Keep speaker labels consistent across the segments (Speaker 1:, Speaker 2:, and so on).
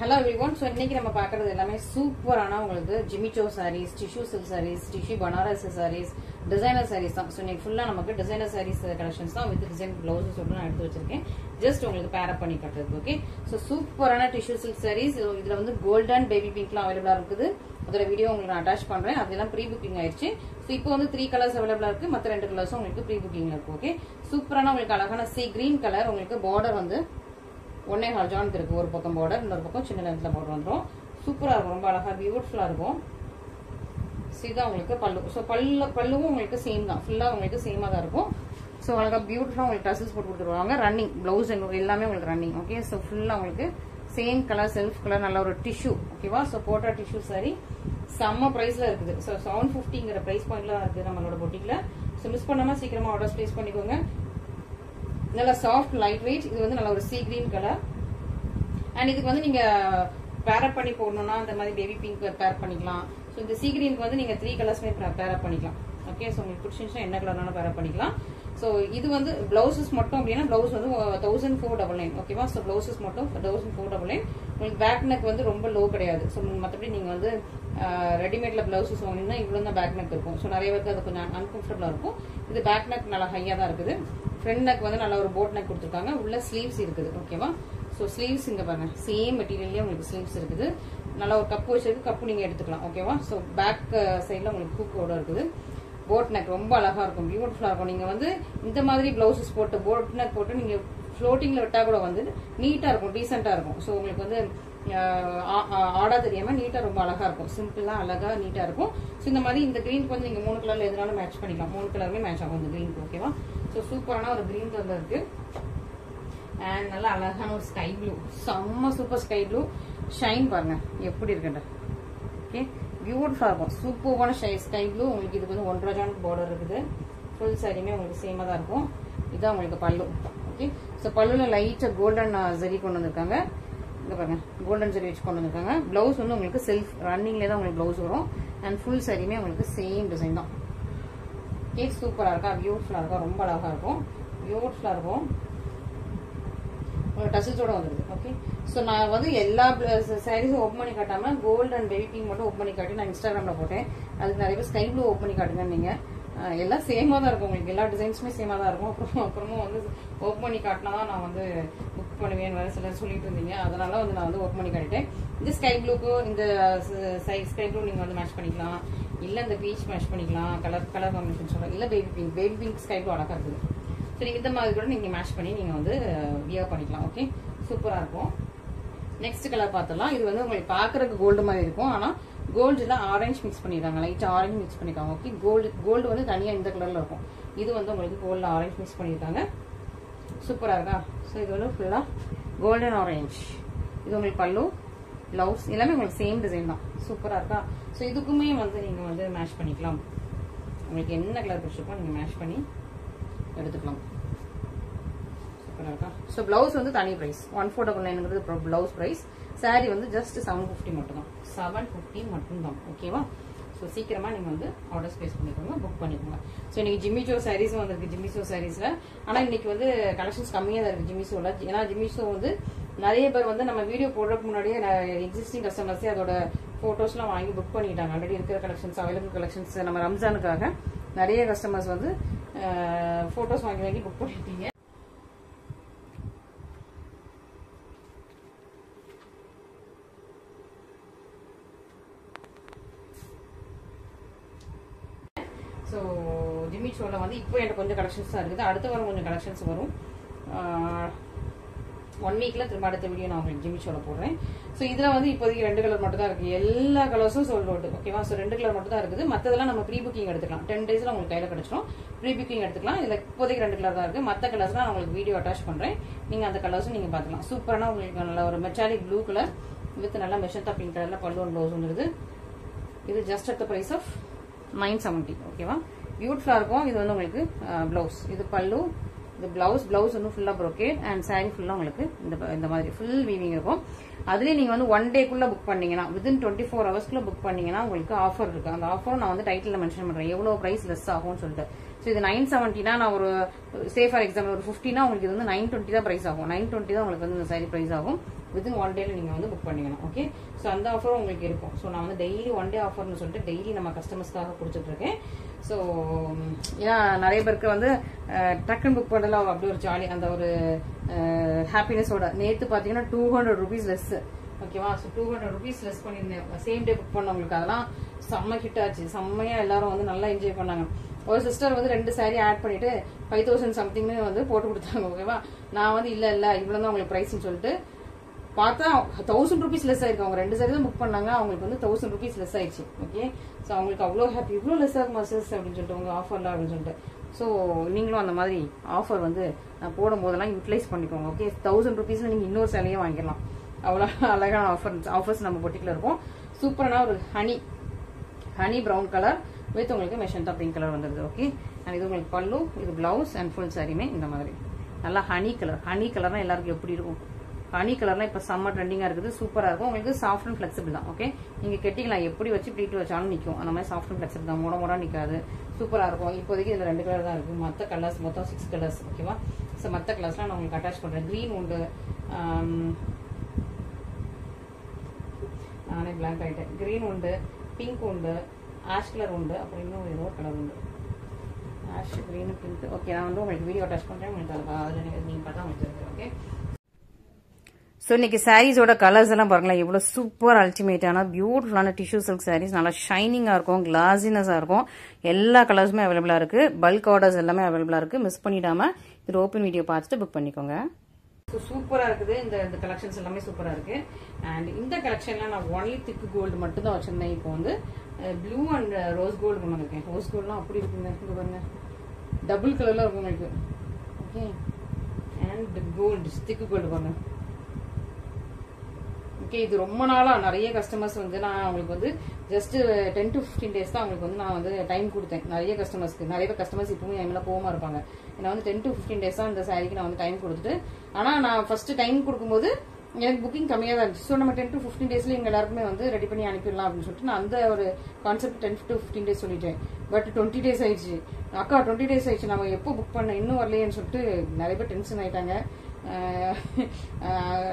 Speaker 1: Hello everyone. So இன்னைக்கு நம்ம பார்க்கிறது எல்லாமே சூப்பரான உங்களுக்கு ஜிமிச்சோ sarees, tissue silk sarees, tissue banaras sarees, designer sarees தான். So இன்னைக்கு ஃபுல்லா நமக்கு designer sarees collections தான் with design blouses ஓட நான் எடுத்து வச்சிருக்கேன். Just உங்களுக்கு pair up பண்ணி காட்டுறது. Okay. So சூப்பரான tissue silk sarees இதுல வந்து golden baby pinkலாம் அவேilable இருக்குது. அதோட வீடியோ உங்களுக்கு நான் அட்டாச் பண்றேன். அதெல்லாம் ப்ரீ புக்கிங் ஆயிருச்சு. So இப்போ வந்து 3 கலர்ஸ் அவேilable இருக்கு. மத்த 2 கலர்ஸும் உங்களுக்கு ப்ரீ புக்கிங்ல இருக்கு. ஓகே. சூப்பரான உங்களுக்கு அழகான sea green கலர் உங்களுக்கு border வந்து 1.5 ஜான் இருக்கு. ஒரு பக்கம் border, இன்னொரு பக்கம் சின்ன லென்த்ல border வந்துரும். சூப்பரா இருக்கும். ரொம்ப அழகா பியூட்டிஃபுல்லா இருக்கும். சீதா உங்களுக்கு பல்லு. சோ பல்லுவும் உங்களுக்கு சேம் தான். ஃபுல்லா உங்களுக்கு சேமா தான் இருக்கும். சோ அழகா பியூட்டிஃபுல்லா உங்களுக்கு டசல்ஸ் போட்டு கொடுத்துருவாங்க. ரன்னிங் ப்ளவுஸ் எல்லாமே உங்களுக்கு ரன்னிங். ஓகே. சோ ஃபுல்லா உங்களுக்கு சேம் கலர் செல்ஃப் கலர் நல்ல ஒரு டிஷ்யூ. ஓகேவா? சோ போட்டா டிஷ்யூ சாரி செம்ம பிரைஸ்ல இருக்குது. சோ 750ங்கற பிரைஸ் பாயிண்ட்ல தான் இருக்கு நம்மளோட பொட்டிக்ல. சோ மிஸ் பண்ணாம சீக்கிரமா ஆர்டர்ஸ் பிளேஸ் பண்ணிக்கோங்க. நல்ல சாஃப்ட் லைட் வெயிட். இது வந்து நல்ல ஒரு சீ கிரீன் கலர். அண்ட் இதுக்கு வந்து நீங்க பேர் அப் பண்ணி போடணும்னா இந்த மாதிரி பேபி பிங்க் பேர் பண்ணிக்கலாம். ஸோ இந்த சீ கிரீனுக்கு வந்து நீங்க 3 கலர்ஸ்மே பேர் அப் பண்ணிக்கலாம். ஓகே. ஸோ உங்களுக்கு பிடிச்சிருந்துச்சுன்னா என்ன கலர்னாலும் பேர் அப் பண்ணிக்கலாம். ஸோ இது வந்து பிளவுசஸ் மட்டும் அப்படின்னா பிளவுஸ் வந்து 1499. ஓகேவா? ஸோ பிளவுசஸ் மட்டும் 1499. உங்களுக்கு பேக் நெக் வந்து ரொம்ப லோ கிடையாது. ஸோ மற்றபடி நீங்க வந்து ரெடிமேட்ல பிளவுசஸ் வாங்கினீங்கன்னா இவ்வளவு தான் பேக் நெக் இருக்கும். ஸோ நிறைய பேருக்கு அது கொஞ்சம் அன்கம்ஃபர்டபுளா இருக்கும். இது பேக் நெக் நல்லா ஹையா தான் இருக்குது. ஃப்ரண்ட் நெக் வந்து நல்ல ஒரு போட் நெக் கொடுத்துருக்காங்க. உள்ள ஸ்லீவ்ஸ் இருக்குது. ஓகேவா? ஸோ ஸ்லீவ்ஸ் இங்க பாருங்க சேம் மெட்டீரியல்லே உங்களுக்கு ஸ்லீவ்ஸ் இருக்குது. நல்லா ஒரு கப்பு வச்சிருக்கு. கப்பு நீங்க எடுத்துக்கலாம். ஓகேவா? ஸோ பேக் சைட்ல உங்களுக்கு ஹூக்கோட இருக்குது. போட் நெக் ரொம்ப அழகா இருக்கும். பியூட்டிஃபுல்லா இருக்கும். நீங்க வந்து இந்த மாதிரி பிளவுசஸ் போட்டு போட் நெக் போட்டு நீங்க ஃப்ளோட்டிங்ல விட்டா கூட வந்து நீட்டா இருக்கும், டீசென்டா இருக்கும். ஸோ உங்களுக்கு வந்து ஆடா தெரியாம நீட்டா ரொம்ப அழகா இருக்கும். சிம்பிளா அழகா நீட்டா இருக்கும். ஸோ இந்த மாதிரி இந்த கிரீனுக்கு வந்து நீங்க 3 கலர்ல எதுனாலும் மேட்ச் பண்ணிக்கலாம். 3 கலருமே மேட்ச் ஆகும் இந்த கிரீனுக்கு. ஓகேவா? ஸோ சூப்பரான ஒரு கிரீன் கலர் இருக்கு. அண்ட் நல்லா அழகான ஒரு ஸ்கை ப்ளூ. செம்ம சூப்பர் ஸ்கை ப்ளூ. ஷைன் பாருங்க எப்படி இருக்குன்ற. ஓகே. பியூட்டிஃபுல்லா இருக்கும். சூப்பரான ஸ்கை ப்ளூ. உங்களுக்கு இதுக்கு வந்து 1.5 ஜான் பார்டர் இருக்குது. ஃபுல் சாரியுமே உங்களுக்கு சேமா தான் இருக்கும். இதுதான் உங்களுக்கு பல்லு. ஓகே. ஸோ பல்லுல லைட்டா கோல்டன் ஜரி கொண்டு வந்திருக்காங்க. இங்க பாருங்க கோல்டன் ஜரி வச்சு கொண்டு வந்திருக்காங்க. பிளவுஸ் வந்து உங்களுக்கு செல்ஃப் ரன்னிங்ல தான் உங்களுக்கு பிளவுஸ் வரும். அண்ட் ஃபுல் சாரியுமே உங்களுக்கு சேம் டிசைன் தான். ஓகே. சூப்பரா இருக்கா? பியூட்டிஃபுல்லா இருக்கும். ரொம்ப அழகா இருக்கும். பியூட்டிஃபுல்லா இருக்கும். டசல்ஸோட வந்துருக்கு. ஓகே. ஸோ நான் வந்து எல்லா சாரீஸும் ஓப்பன் பண்ணி காட்டாம கோல்டு அண்ட் பேபி பிங்க் மட்டும் ஓப்பன் பண்ணி காட்டி நான் இன்ஸ்டாகிராம்ல போட்டேன். அதுக்கு நிறைய பேர் ஸ்கை ப்ளூ ஓப்பன் பண்ணி காட்டுங்க. நீங்க எல்லாம் சேமா தான் இருக்கும். உங்களுக்கு எல்லா டிசைன்ஸுமே சேமா தான் இருக்கும். அப்புறமும் வந்து ஓப்பன் பண்ணி காட்டினா தான் நான் வந்து புக் பண்ணுவேன் வேற சிலர் சொல்லிட்டு இருந்தீங்க. அதனால வந்து நான் வந்து ஓப்பன் பண்ணி காட்டிட்டேன். இந்த ஸ்கை ப்ளூக்கு இந்த ஸ்கை ப்ளூ நீங்க வந்து மேட்ச் பண்ணிக்கலாம். இல்ல இந்த பீச் மேட்ச் பண்ணிக்கலாம். கலர் காம்பினேஷன் சொல்லலாம். இல்ல பேபி பிங்க் ஸ்கை ப்ளூ அழகா இருக்குது. ஸோ நீங்க இந்த மாதிரி கூட நீங்க மேட்ச் பண்ணி நீங்க வந்து வியர் பண்ணிக்கலாம். ஓகே. சூப்பரா இருக்கும். நெக்ஸ்ட் கலர் பார்த்தலாம். இது வந்து உங்களுக்கு பாக்குறதுக்கு கோல்டு மாதிரி இருக்கும். ஆனா கோல்டுல ஆரஞ்சு மிக்ஸ் பண்ணிருக்காங்க. லைட்டா ஆரஞ்சு மிக்ஸ் பண்ணிருக்காங்க. ஓகே. கோல்டு வந்து தனியா இந்த கலர்ல இருக்கும். இது வந்து உங்களுக்கு கோல்ட்ல ஆரஞ்சு மிக்ஸ் பண்ணிருக்காங்க. சூப்பரா இருக்கா? ஸோ இது வந்து ஃபுல்லா கோல்டன் ஆரஞ்சு. இது உங்களுக்கு பல்லு, பிளவுஸ் எல்லாமே உங்களுக்கு சேம் டிசைன் தான். சூப்பரா இருக்கா? ஸோ இதுக்குமே வந்து நீங்க வந்து மேட்ச் பண்ணிக்கலாம். உங்களுக்கு என்ன கலர் பிடிச்சிருக்கோ நீங்க மேட்ச் பண்ணி எடுத்துக்கலாம். சூப்பரா இருக்கா? ஸோ பிளவுஸ் வந்து தனி பிரைஸ் 1499 பிளவுஸ் பிரைஸ். சாரி வந்து ஜஸ்ட் 750 மட்டும் தான். 750 மட்டும் தான். ஓகேவா? ஸோ சீக்கிரமா நீங்க வந்து ஆர்டர்ஸ் பிளேஸ் பண்ணிக்கோங்க, புக் பண்ணிக்கோங்க. ஸோ இன்னைக்கு ஜிமிச்சோ சாரீஸ் வந்திருக்கு. ஜிமிச்சோ சாரீஸ்ல ஆனா இன்னைக்கு வந்து கலெக்ஷன்ஸ் கம்மியா தான் இருக்கு ஜிமிச்சோல. ஏன்னா ஜிமிச்சோ வந்து நிறைய பேர் வந்து நம்ம வீடியோ போடுறதுக்கு முன்னாடியே எக்ஸிஸ்டிங் கஸ்டமர்ஸே அதோட போட்டோஸ் எல்லாம் வாங்கி புக் பண்ணிட்டாங்க. ஆல்ரெடி இருக்கிற கலெக்ஷன்ஸ் அவைலபிள் கலெக்ஷன்ஸ் நம்ம ரம்ஜானுக்காக நிறைய கஸ்டமர்ஸ் வந்து போட்டோஸ் வாங்கி புக் பண்ணிட்டீங்க. ஸோ ஜிமிச்சோல வந்து இப்போ எனக்கு கொஞ்சம் கலெக்ஷன்ஸ் தான் இருக்குது. அடுத்த வாரம் கொஞ்சம் கலெக்ஷன்ஸ் வரும். 1 வீக்ல திரும்ப அடுத்த வீடியோ நான் உங்களுக்கு ஜிமிச்சோல போடுறேன். ஸோ இதுல வந்து இப்போதைக்கு 2 கலர் மட்டும் தான் இருக்கு. எல்லா கலர்ஸும் சோல்ட் அவுட். ஓகேவா? ஸோ 2 கலர் மட்டும் தான் இருக்குது. மற்றதெல்லாம் நம்ம ப்ரீ புக்கிங் எடுத்துக்கலாம். 10 டேஸ்ல உங்களுக்கு கையில கிடைச்சிடும். ப்ரீ புக்கிங் எடுத்துக்கலாம். இதுல இப்போதைக்கு 2 கலர் தான் இருக்கு. மற்ற கலர்ஸ்லாம் நான் உங்களுக்கு வீடியோ அட்டாச் பண்றேன். நீங்க அந்த கலர்ஸும் நீங்க பாத்துக்கலாம். சூப்பரான உங்களுக்கு நல்ல ஒரு மெட்டாலிக் ப்ளூ கலர் வித் நல்லா மெஷந்தா பிங்க் கலர்ல பல்லு அண்ட் ப்ளவுஸ் வந்துருது. இது just at the price of 970. ஓகேவா? பியூட்டிஃபுல்லா இருக்கும். இது வந்து உங்களுக்கு பிளவுஸ். இது பல்லு, இது பிளவுஸ் வந்து ஃபுல்லா ப்ரோகேட் அண்ட் சாரி ஃபுல்லா உங்களுக்கு இந்த மாதிரி ஃபுல் வீவிங் இருக்கும். அதுலயே நீங்க வந்து 1 டேக்குள்ள புக் பண்ணீங்கன்னா வித்தின் 24 ஹவர்ஸ்க்குள்ள புக் பண்ணீங்கன்னா உங்களுக்கு ஆஃபர் இருக்கு. அந்த ஆஃபர் நான் வந்து டைட்டில்ல மென்ஷன் பண்றேன் எவ்வளவு பிரைஸ் லெஸ் ஆகும்னு சொல்லிட்டு. ஸோ இது 970னா நான் ஒரு சே ஃபார் எக்ஸாம்பிள் ஒரு 50னா உங்களுக்கு இது வந்து 920 தான் பிரைஸ் ஆகும். 920 தான் உங்களுக்கு வந்து இந்த சாரி பிரைஸ் ஆகும். வித்தின் 1 டேல நீங்கள் வந்து புக் பண்ணிக்கணும். ஓகே, ஸோ அந்த ஆஃபரும் உங்களுக்கு இருக்கும். ஸோ நான் வந்து டெய்லி 1 டே ஆஃபர்னு சொல்லிட்டு டெய்லி நம்ம கஸ்டமர்ஸ்க்காக கொடுத்துட்ருக்கேன். ஸோ ஏன்னா நிறைய பேருக்கு வந்து டக்குன்னு புக் பண்ணலாம் அப்படி ஒரு ஜாலி அந்த ஒரு ஹாப்பினஸோட. நேற்று பார்த்தீங்கன்னா 200 rupees லெஸ். ஓகேவா, ஸோ 200 rupees லெஸ் பண்ணியிருந்தேன். சேம் டே புக் பண்ணவங்களுக்கு அதெல்லாம் செம்ம ஹிட் ஆச்சு. செம்மையாக எல்லாரும் வந்து நல்லா என்ஜாய் பண்ணாங்க. ஒரு சிஸ்டர் வந்து 2 saree ஆட் பண்ணிட்டு 5000 சம்திங்னு வந்து போட்டு கொடுத்தாங்க. ஓகேவா, நான் வந்து இல்லை இவ்வளோ தான் உங்களுக்கு ப்ரைஸ்ன்னு சொல்லிட்டு பார்த்தா 1000 rupees லெஸ் ஆயிருக்கு. அவங்க 2 saree தான் புக் பண்ணாங்க, அவங்களுக்கு வந்து 1000 rupees லெஸ் ஆயிடுச்சு. ஓகே, ஸோ அவங்களுக்கு அவ்வளோ ஹாப்பி, இவ்வளோ லெஸ் ஆகுமா சிஸ் அப்படின்னு சொல்லிட்டு உங்க ஆஃபர்ல அப்படின்னு சொல்லிட்டு. ஸோ நீங்களும் அந்த மாதிரி ஆஃபர் வந்து போடும் போதெல்லாம் யூட்டிலைஸ் பண்ணிக்கோங்க. ஓகே, 1000 rupeesல நீங்கள் இன்னொரு சேலையே வாங்கிடலாம். அவ்வளோ அழகான ஆஃபர்ஸ் நம்ம பொட்டிக்குள்ள இருக்கும். சூப்பரான ஒரு ஹனி ப்ரௌன் கலர் வித் உங்களுக்கு மெஷந்தா பிங்க் கலர் வந்துருது. ஓகே, அண்ட் இது உங்களுக்கு பல்லு, இது பிளவுஸ் அண்ட் ஃபுல் சாரியுமே இந்த மாதிரி நல்லா ஹனி கலர்னா எல்லாருக்கும் எப்படி இருக்கும்? ஹனி கலர்லாம் இப்போ செம்ம ட்ரெண்டிங்காக இருக்குது, சூப்பராக இருக்கும். உங்களுக்கு சாஃப்ட் அண்ட் ஃபிளெக்சிபிள் தான். ஓகே, நீங்கள் கெட்டிக்கலாம், எப்படி வச்சு ப்ளீட் வச்சாலும் நிற்கும். அந்த மாதிரி சாஃப்ட் அண்ட் ஃபிளெக்சிபிள் தான், மூட நிற்காது, சூப்பராக இருக்கும். இப்போதைக்கு இதில் 2 கலர் தான் இருக்குது. மற்ற கலர்ஸ் மொத்தம் 6 கலர்ஸ். ஓகேவா, ஸோ மற்ற கலர்ஸ்லாம் நான் உங்களுக்கு அட்டாச் பண்ணுறேன். க்ரீன் உண்டு, நானே பிளாக் ஆகிட்டேன். க்ரீன் உண்டு, பிங்க் உண்டு, ஆஷ் கலர் உண்டு, அப்புறம் இன்னும் ஏதோ கலர் உண்டு. Ash, green, pink. ஓகே, நான் வந்து உங்களுக்கு வீடியோ அட்டாச் பண்ணுறேன். உங்களுக்கு அதில் நீங்கள் பார்த்தா உங்களுக்கு தெரியும். ஓகே, ஸோ இன்னைக்கு சாரீஸோட கலர்ஸ் எல்லாம் பாருங்களேன், எவ்வளோ சூப்பர் அல்டிமேட்டான பியூட்டிஃபுல்லான டிஷ்யூ சில்க் சாரீஸ். நல்லா ஷைனிங்காக இருக்கும், கிளாஸினஸாக இருக்கும். எல்லா கலர்ஸுமே அவைலபிளாக இருக்குது. பல்க் ஆர்டர்ஸ் எல்லாமே அவைலபிளாக இருக்குது. மிஸ் பண்ணிடாம இது ஓப்பன் வீடியோ பார்த்துட்டு புக் பண்ணிக்கோங்க. ஸோ சூப்பராக இருக்குது. இந்த கலெக்ஷன்ஸ் எல்லாமே சூப்பராக இருக்கு. அண்ட் இந்த கலெக்ஷன்லாம் நான் ஒன்லி திக்கு கோல்டு மட்டும் தான் வச்சிருந்தேன். இப்போ வந்து ப்ளூ அண்ட் ரோஸ் கோல்டு கொண்டு வந்திருக்கேன். ரோஸ் கோல்டுலாம் அப்படி இருக்குங்க, இங்கே பாருங்க, டபுள் கலர்லாம் இருக்கும் உங்களுக்கு. ஓகே, அண்ட் கோல்டு, திக்கு கோல்டு பாருங்க. ஓகே, இது ரொம்ப நாளா நிறைய கஸ்டமர்ஸ் வந்து நான் அவங்களுக்கு வந்து ஜஸ்ட் 10 to 15 days தான் அவங்களுக்கு வந்து நான் வந்து டைம் கொடுத்தேன். நிறைய கஸ்டமர்ஸ் இப்பவும் என் மேல போகாம இருப்பாங்க. நான் வந்து 10 to 15 days தான் இந்த சாரிக்கு நான் வந்து டைம் கொடுத்துட்டு, ஆனா நான் ஃபர்ஸ்ட் டைம் கொடுக்கும்போது எனக்கு புக்கிங் கம்மியாக தான் இருந்துச்சு. ஸோ நம்ம 10 to 15 daysல எங்க எல்லாருக்குமே வந்து ரெடி பண்ணி அனுப்பிடலாம் அப்படின்னு சொல்லிட்டு நான் அந்த ஒரு கான்செப்ட் 10 to 15 days சொல்லிட்டேன். பட் 20 days ஆயிடுச்சு. அக்கா 20 days ஆயிடுச்சு, நம்ம எப்போ புக் பண்ண இன்னும் வரலையேன்னு சொல்லிட்டு நிறைய பேர் டென்ஷன் ஆயிட்டாங்க.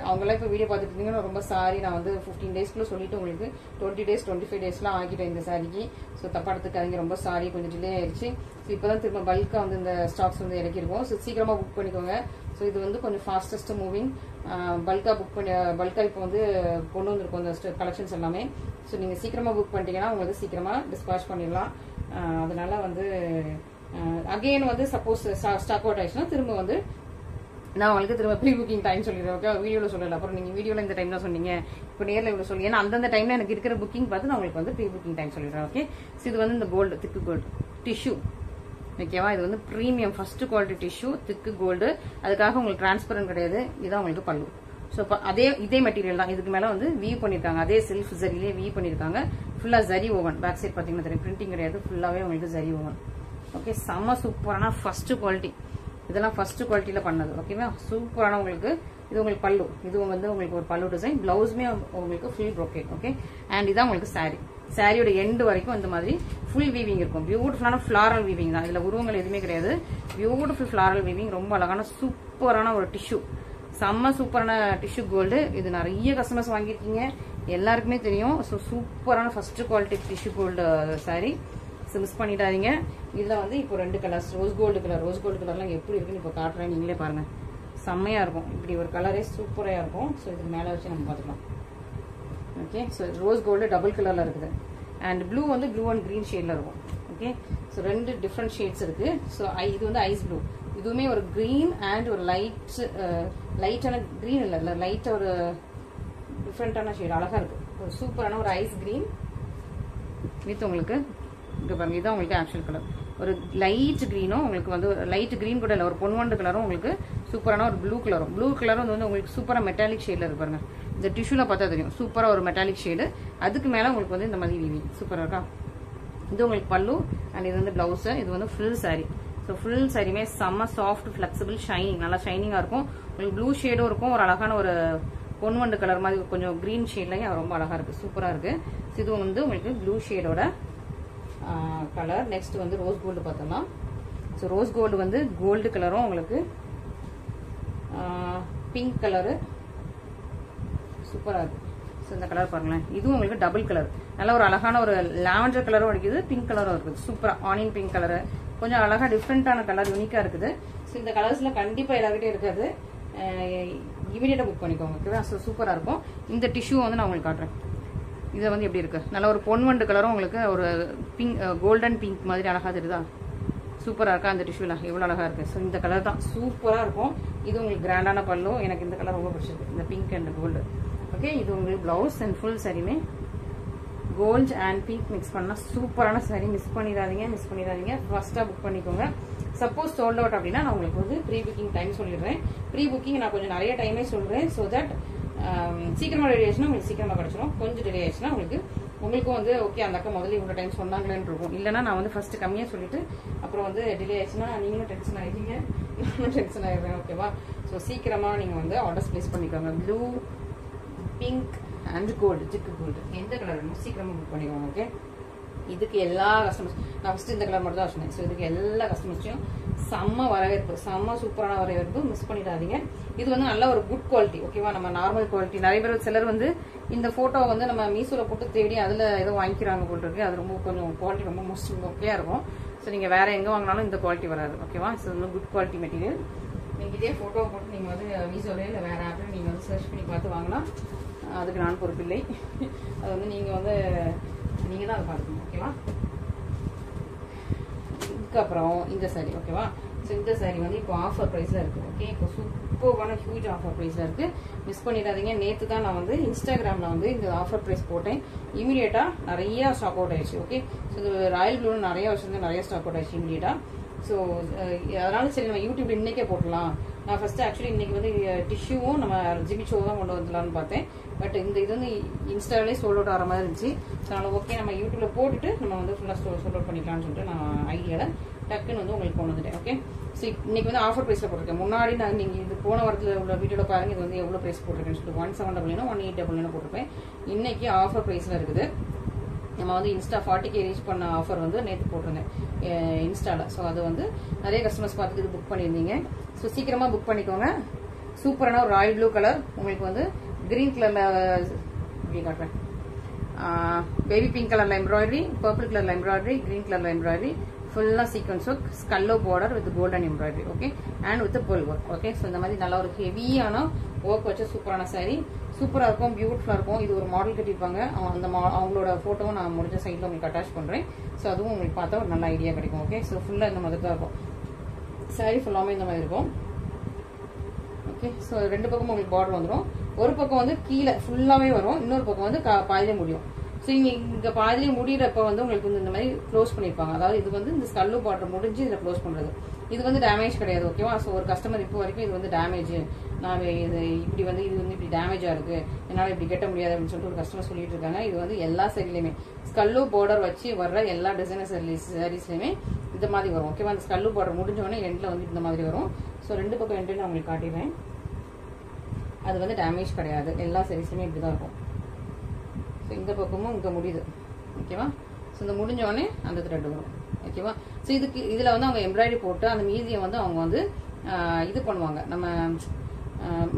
Speaker 1: அவங்களாம் இப்போ வீடியோ பார்த்துட்டு இருந்தீங்கன்னா ரொம்ப சாரி. நான் வந்து 15 daysக்குள்ள சொல்லிட்டு உங்களுக்கு 20 days 25 daysலாம் ஆகிட்டேன் இந்த சாரிக்கு. ஸோ தப்பா எடுத்துக்காதீங்க, ரொம்ப சாரி, கொஞ்சம் டிலே ஆயிடுச்சு. ஸோ இப்போதான் திரும்ப பல்கா வந்து இந்த ஸ்டாக்ஸ் வந்து இறக்கிருக்கோம். ஸோ சீக்கிரமா புக் பண்ணிக்கோங்க. ஸோ இது வந்து கொஞ்சம் ஃபாஸ்டஸ்ட் மூவிங் பல்கா இப்போ வந்து கொண்டு வந்திருக்கோம் இந்த கலெக்ஷன்ஸ் எல்லாமே. ஸோ நீங்க சீக்கிரமா புக் பண்ணிட்டீங்கன்னா உங்களுக்கு சீக்கிரமா டிஸ்பாச் பண்ணிடலாம். அதனால வந்து அகெயின் வந்து சப்போஸ் ஸ்டாக் அவுட் ஆயிடுச்சுன்னா திரும்ப வந்து நான் உங்களுக்கு திரும்ப ப்ரீ புக்கிங் டைம் சொல்லிடுறேன். ஓகே, வீடியோவில் சொல்லல. அப்புறம் நீங்கள் வீடியோவில் இந்த டைம் தான் சொன்னீங்க, இப்போ நேரில் இவ்வளோ சொல்லி, ஏன்னா அந்தந்த டைமில் எனக்கு இருக்கிற புக்கிங் பார்த்து நான் உங்களுக்கு வந்து ப்ரீ புக்கிங் டைம் சொல்லிடுறேன். ஓகே, ஸோ இது வந்து இந்த கோல்டு, திக்கு கோல்டு டிஷ்யூ. ஓகேவா, இது வந்து ப்ரீமியம் ஃபர்ஸ்ட் குவாலிட்டி டிஷ்யூ, திக்கு கோல்டு. அதுக்காக உங்களுக்கு டிரான்ஸ்பரண்ட் கிடையாது. இதுதான் உங்களுக்கு பல்லு. ஸோ இதே மெட்டீரியல் தான். இதுக்கு மேலே வந்து வீவ் பண்ணியிருக்காங்க, அதே செல்ஃப் ஜரியிலே வீவ் பண்ணியிருக்காங்க. ஃபுல்லாக ஜரி ஓவன். பேக் சைட் பார்த்தீங்கன்னா தெரியும், பிரிண்டிங் கிடையாது, ஃபுல்லாகவே உங்களுக்கு ஜரி ஓவன். ஓகே, செம்ம சூப்பரான ஃபர்ஸ்ட் குவாலிட்டி. இதெல்லாம் ஃபர்ஸ்ட் குவாலிட்டியில பண்ணது. ஓகேவா, சூப்பரான உங்களுக்கு. இது உங்களுக்கு பல்லு, இது வந்து உங்களுக்கு ஒரு பல்லு டிசைன். பிளவுஸுமே உங்களுக்கு ஃபுல் ப்ரோக்கேட். ஓகே, அண்ட் இதான் உங்களுக்கு சாரி. சாரியோட எண்டு வரைக்கும் இந்த மாதிரி ஃபுல் வீவிங் இருக்கும். பியூட்டிஃபுல்லான ஃபிளாரல் வீவிங் தான். இதுல உருவங்கள் எதுவுமே கிடையாது. பியூட்டிஃபுல் ஃபிளாரல் வீவிங், ரொம்ப அழகான சூப்பரான ஒரு டிஷ்யூ, செம்ம சூப்பரான டிஷ்யூ கோல்டு. இது நிறைய கஸ்டமர்ஸ் வாங்கியிருக்கீங்க, எல்லாருக்குமே தெரியும். ஸோ சூப்பரான first quality tissue gold sari. Miss பண்ணிடாதீங்க. இதுல வந்து இப்போ 2 கலர்ஸ், ரோஸ் கோல்டு கலர்லாம் எப்படி இருக்குன்னு இப்போ காட்டுறேன், நீங்களே பாருங்க. செம்மையா இருக்கும். இப்படி ஒரு கலரே சூப்பரா இருக்கும். ஸோ இது மேல வச்சு நம்ம பார்த்துக்கலாம். Okay, so rose gold double கலர்ல இருக்குது. அண்ட் ப்ளூ வந்து ப்ளூ அண்ட் கிரீன் ஷேட்ல இருக்கும். ஓகே, ஸோ 2 டிஃப்ரெண்ட் ஷேட்ஸ் இருக்கு. ஸோ இது வந்து ஐஸ் ப்ளூ. இதுவுமே ஒரு கிரீன் அண்ட் ஒரு லைட்டான கிரீன் இல்ல லைட்டா ஒரு டிஃப்ரெண்டான ஷேட், அழகா இருக்கு. ஒரு சூப்பரான ஒரு ஐஸ் கிரீன் வித் உங்களுக்கு இங்க பாருங்க, இதான் உங்களுக்கு ஆக்சுவல் கலர். ஒரு லைட் கிரீனும் உங்களுக்கு வந்து லைட் கிரீன் கூட இல்லை, ஒரு பொன்வண்டு கலரும் உங்களுக்கு சூப்பரான ஒரு ப்ளூ கலரும் வந்து உங்களுக்கு சூப்பரா மெட்டாலிக் ஷேட்ல இருக்கு பாருங்க. இந்த டிஷ்யூல பார்த்தா தெரியும், சூப்பரா ஒரு மெட்டாலிக் ஷேடு. அதுக்கு மேல உங்களுக்கு வந்து இந்த மாதிரி வீவி சூப்பரா இருக்கா. இது உங்களுக்கு பல்லு அண்ட் இது வந்து பிளவுஸ். இது வந்து ஃபுல் சாரி. ஸோ ஃபுல் சாரியுமே செம்ம சாஃப்ட், ஃபிளெக்சிபிள், ஷைனிங், நல்லா ஷைனிங்கா இருக்கும். உங்களுக்கு ப்ளூ ஷேடும் இருக்கும், ஒரு அழகான ஒரு பொன்வண்டு கலர் மாதிரி கொஞ்சம் கிரீன் ஷேட்லயும் ரொம்ப அழகா இருக்கு, சூப்பரா இருக்கு. இது வந்து உங்களுக்கு ப்ளூ ஷேடோட கலர். நெக்ஸ்ட் வந்து ரோஸ் கோல்டு பார்த்தோம்னா, ஸோ ரோஸ் கோல்டு வந்து கோல்டு கலரும் உங்களுக்கு பிங்க் கலரு சூப்பரா இருக்கு. ஸோ இந்த கலர் பாருங்களேன், இதுவும் உங்களுக்கு டபுள் கலர், நல்ல ஒரு அழகான ஒரு லாவெண்டர் கலரும் அடிக்குது, பிங்க் கலரும் இருக்குது. சூப்பரா ஆனியன் பிங்க் கலரு, கொஞ்சம் அழகா டிஃப்ரெண்டான கலர், யூனிக்கா இருக்குது. ஸோ இந்த கலர்ஸ்ல கண்டிப்பா எல்லாருக்கிட்டே இருக்காது, இமீடியட்டா புக் பண்ணிக்கோங்க. ஓகேவா? ஸோ சூப்பரா இருக்கும். இந்த டிஷ்யூ வந்து நான் உங்களுக்கு காட்டுறேன். இதை வந்து எப்படி இருக்கு, நல்ல ஒரு பொன்வண்டு கலரும் உங்களுக்கு ஒரு பிங்க் கோல்டன் பிங்க் மாதிரி அழகா தெரியுதா? சூப்பரா இருக்கா அந்த டிஷ்யூல? எவ்வளவு அழகா இருக்கு. ஸோ இந்த கலர் தான் சூப்பரா இருக்கும். இது உங்களுக்கு கிராண்டான பல்லு, எனக்கு இந்த கலர் ரொம்ப பிடிச்சிருக்கு, இந்த பிங்க் அண்ட் கோல்டு. ஓகே, இது உங்களுக்கு பிளவுஸ் அண்ட் ஃபுல் சாரியுமே கோல்ட் அண்ட் பிங்க் மிக்ஸ் பண்ணா சூப்பரான சாரி. மிஸ் பண்ணிடாதீங்க. ஃபர்ஸ்டா புக் பண்ணிக்கோங்க. சப்போஸ் சோல்ட் அவுட் அப்படின்னா நான் உங்களுக்கு வந்து ப்ரீ புக்கிங் டைம் சொல்லிடுறேன். ப்ரீ புக்கிங் நான் கொஞ்சம் நிறைய டைமே சொல்றேன். ஸோ தட் சீக்கிரமா ரெடி ஆயிடுச்சுன்னா உங்களுக்கு சீக்கிரமா கிடைச்சிடும். கொஞ்சம் டிலே ஆயிடுச்சுன்னா உங்களுக்கும் வந்து ஓகே அந்த அக்கா முதல்ல இவ்வளோ டைம் சொன்னாங்களேன்னு இருக்கும். இல்லைன்னா நான் வந்து ஃபர்ஸ்ட் கம்மியாக சொல்லிட்டு அப்புறம் வந்து டிலே ஆயிடுச்சுன்னா நீங்களும் டென்ஷன் ஆகிட்டீங்க, நானும் டென்ஷன் ஆயிடுறேன். ஓகேவா? ஸோ சீக்கிரமா நீங்க வந்து ஆர்டர்ஸ் பிளேஸ் பண்ணிக்கோங்க. ப்ளூ, பிங்க் அண்ட் கோல்டு, ஜிக்கு கோல்டு, எந்த கலர் வேணுமோ சீக்கிரமா புக் பண்ணிக்கோங்க. ஓகே, இதுக்கு எல்லா கஸ்டமர்ஸ், நான் ஃபர்ஸ்ட் இந்த கலர் மட்டும் தான் சொன்னேன். ஸோ இதுக்கு எல்லா கஸ்டமர்ஸையும் செம்ம வரவேற்பு, செம்ம சூப்பரான வரவேற்பு, மிஸ் பண்ணிடாதீங்க. இது வந்து நல்ல ஒரு குட் குவாலிட்டி. ஓகேவா? நம்ம நார்மல் குவாலிட்டி, நிறைய பேர் சிலர் வந்து இந்த போட்டோ வந்து நம்ம மீஷோல போட்டு தேடி அதுல ஏதோ வாங்கிக்கிறாங்க போல் இருக்கு. அது ரொம்ப கொஞ்சம் குவாலிட்டி ரொம்ப மோஸ்ட் ஓகேயா இருக்கும். ஸோ நீங்க வேற எங்க வாங்கினாலும் இந்த குவாலிட்டி வராது. ஓகேவா? ஸோ வந்து குட் குவாலிட்டி மெட்டீரியல். நீங்க இதே போட்டோ போட்டு நீங்க வந்து மீஷோல இல்ல வேற ஆப்ல நீங்க வந்து சர்ச் பண்ணி பார்த்து வாங்கலாம். அதுக்கு நான் பொறுப்பில்லை. அது வந்து நீங்க தான் அதை பார்த்துக்கணும். ஓகேவா? இதுக்கப்புறம் இந்த சாரி. ஓகேவா? ஸோ இந்த சாரி வந்து இப்போ ஆஃபர் ப்ரைஸ்ல இருக்கு. ஓகே, இப்போ சூப்பரான ஹியூஜ் ஆஃபர் ப்ரைஸ்ல இருக்கு, மிஸ் பண்ணிடாதீங்க. நேற்று தான் நான் வந்து இன்ஸ்டாகிராம்ல வந்து இந்த ஆஃபர் ப்ரைஸ் போட்டேன். இமீடியட்டா நிறைய ஸ்டாக் அவுட் ஆயிடுச்சு. ஓகே, ஸோ இந்த ராயல் ப்ளூ நிறைய வருஷம் நிறைய ஸ்டாக் அவுட் ஆயிடுச்சு இமீடியட்டா. ஸோ அதனால சரி நம்ம யூடியூப்ல இன்னைக்கே போட்டலாம். நான் ஃபர்ஸ்ட் ஆக்சுவலி இன்னைக்கு வந்து டிஷ்யூவும் நம்ம ஜிமிச்சோ தான் கொண்டு வந்துடலாம்னு பார்த்தேன். பட் இது வந்து இன்ஸ்டாலே சோல்ட் அவுட் ஆகிற மாதிரி இருந்துச்சு. அதனால ஓகே நம்ம யூடியூப்ல போட்டுட்டு நம்ம வந்து ஃபுல்லாக சோல்ட் அவுட் பண்ணிக்கலாம்னு சொல்லிட்டு நான் ஐடியால டக்குன்னு வந்து உங்களுக்கு கொண்டு வந்துட்டேன். ஓகே, ஸோ இன்னைக்கு வந்து ஆஃபர் ப்ரைஸ்ல போட்டிருக்கேன். முன்னாடி நான் நீங்க இது போன வாரத்தில் உள்ள வீடியோல பாருங்க, இது வந்து எவ்வளவு ப்ரைஸ் போட்டிருக்கேன்னு சொல்லிட்டு 1799 1899 போட்டிருப்பேன். இன்னைக்கு ஆஃபர் ப்ரைஸ்ல இருக்குது. நம்ம வந்து இன்ஸ்டா 40K ரீச் பண்ண ஆஃபர் வந்து நேற்று போட்டிருந்தேன் இன்ஸ்டால. ஸோ அது வந்து நிறைய கஸ்டமர்ஸ் பார்த்துட்டு இது புக் பண்ணியிருந்தீங்க. ஸோ சீக்கிரமா புக் பண்ணிக்கோங்க. சூப்பரான ஒரு ராயல் ப்ளூ கலர், உங்களுக்கு வந்து கிரீன் கலர்ல இப்படி காட்டுறேன், பேபி பிங்க் கலர்ல எம்ப்ராய்டரி, பர்பிள் கலர்ல எம்ப்ராய்டரி, கிரீன் கலர்ல எம்ப்ராய்டரி, ஃபுல்லா sequins work, scallop border with golden embroidery. Okay, and with pearl work. Okay, so இந்த மாதிரி நல்ல ஒரு ஹெவியான ஒர்க் வச்ச சூப்பரான சாரி, சூப்பரா இருக்கும், பியூட்டிஃபுல்லா இருக்கும். இது ஒரு மாடல் கட்டிருப்பாங்க, அவங்களோட போட்டோவும் நான் முடிஞ்ச சைட்ல உங்களுக்கு அட்டாச் பண்றேன். ஸோ அதுவும் உங்களுக்கு பார்த்தா ஒரு நல்ல ஐடியா கிடைக்கும். ஓகே, ஸோ ஃபுல்லா இந்த மாதிரி தான் இருக்கும் சாரி, ஃபுல்லாமே இந்த மாதிரி இருக்கும். ஓகே, ஸோ ரெண்டு பக்கமும் உங்களுக்கு பார்டர் வந்துடும். ஒரு பக்கம் வந்து கீழே ஃபுல்லாவே வரும், இன்னொரு பக்கம் வந்து பாதிலே முடியும். ஸோ இங்க பாதிலே முடிகிறப்ப வந்து உங்களுக்கு இந்த மாதிரி க்ளோஸ் பண்ணிருப்பாங்க. அதாவது இது வந்து இந்த ஸ்கல்லு பார்டர் முடிஞ்சு இதில் க்ளோஸ் பண்றது. இது வந்து டேமேஜ் கிடையாது. ஓகேவா? ஸோ ஒரு கஸ்டமர் இப்போ வரைக்கும் இது வந்து டேமேஜ், நான் இது இப்படி வந்து இது வந்து இப்படி டேமேஜா இருக்கு, என்னால் இப்படி கட்ட முடியாது அப்படின்னு சொல்லிட்டு ஒரு கஸ்டமர் சொல்லிட்டு இருக்காங்க. இது வந்து எல்லா சாரிலையுமே ஸ்கல்லு பார்டர் வச்சு வர்ற எல்லா டிசைனர் சாரீஸ்லயுமே இந்த மாதிரி வரும். ஓகேவா? அந்த ஸ்கல்லு பார்டர் முடிஞ்ச உடனே எண்ட்ல வந்து இந்த மாதிரி வரும். ஸோ ரெண்டு பக்கம் எண்டு நான் உங்களுக்கு காட்டிடுவேன். அது வந்து டேமேஜ் கிடையாது, எல்லா சாரீஸ்லயுமே இப்படிதான் இருக்கும். ஸோ இந்த பக்கமும் இங்க முடியுது. ஓகேவா? ஸோ இந்த முடிஞ்ச உடனே அந்த த்ரெட் வரும். ஓகேவா? ஸோ இதுல வந்து அவங்க எம்ப்ராய்டரி போட்டு அந்த மீதியை வந்து அவங்க வந்து இது பண்ணுவாங்க. நம்ம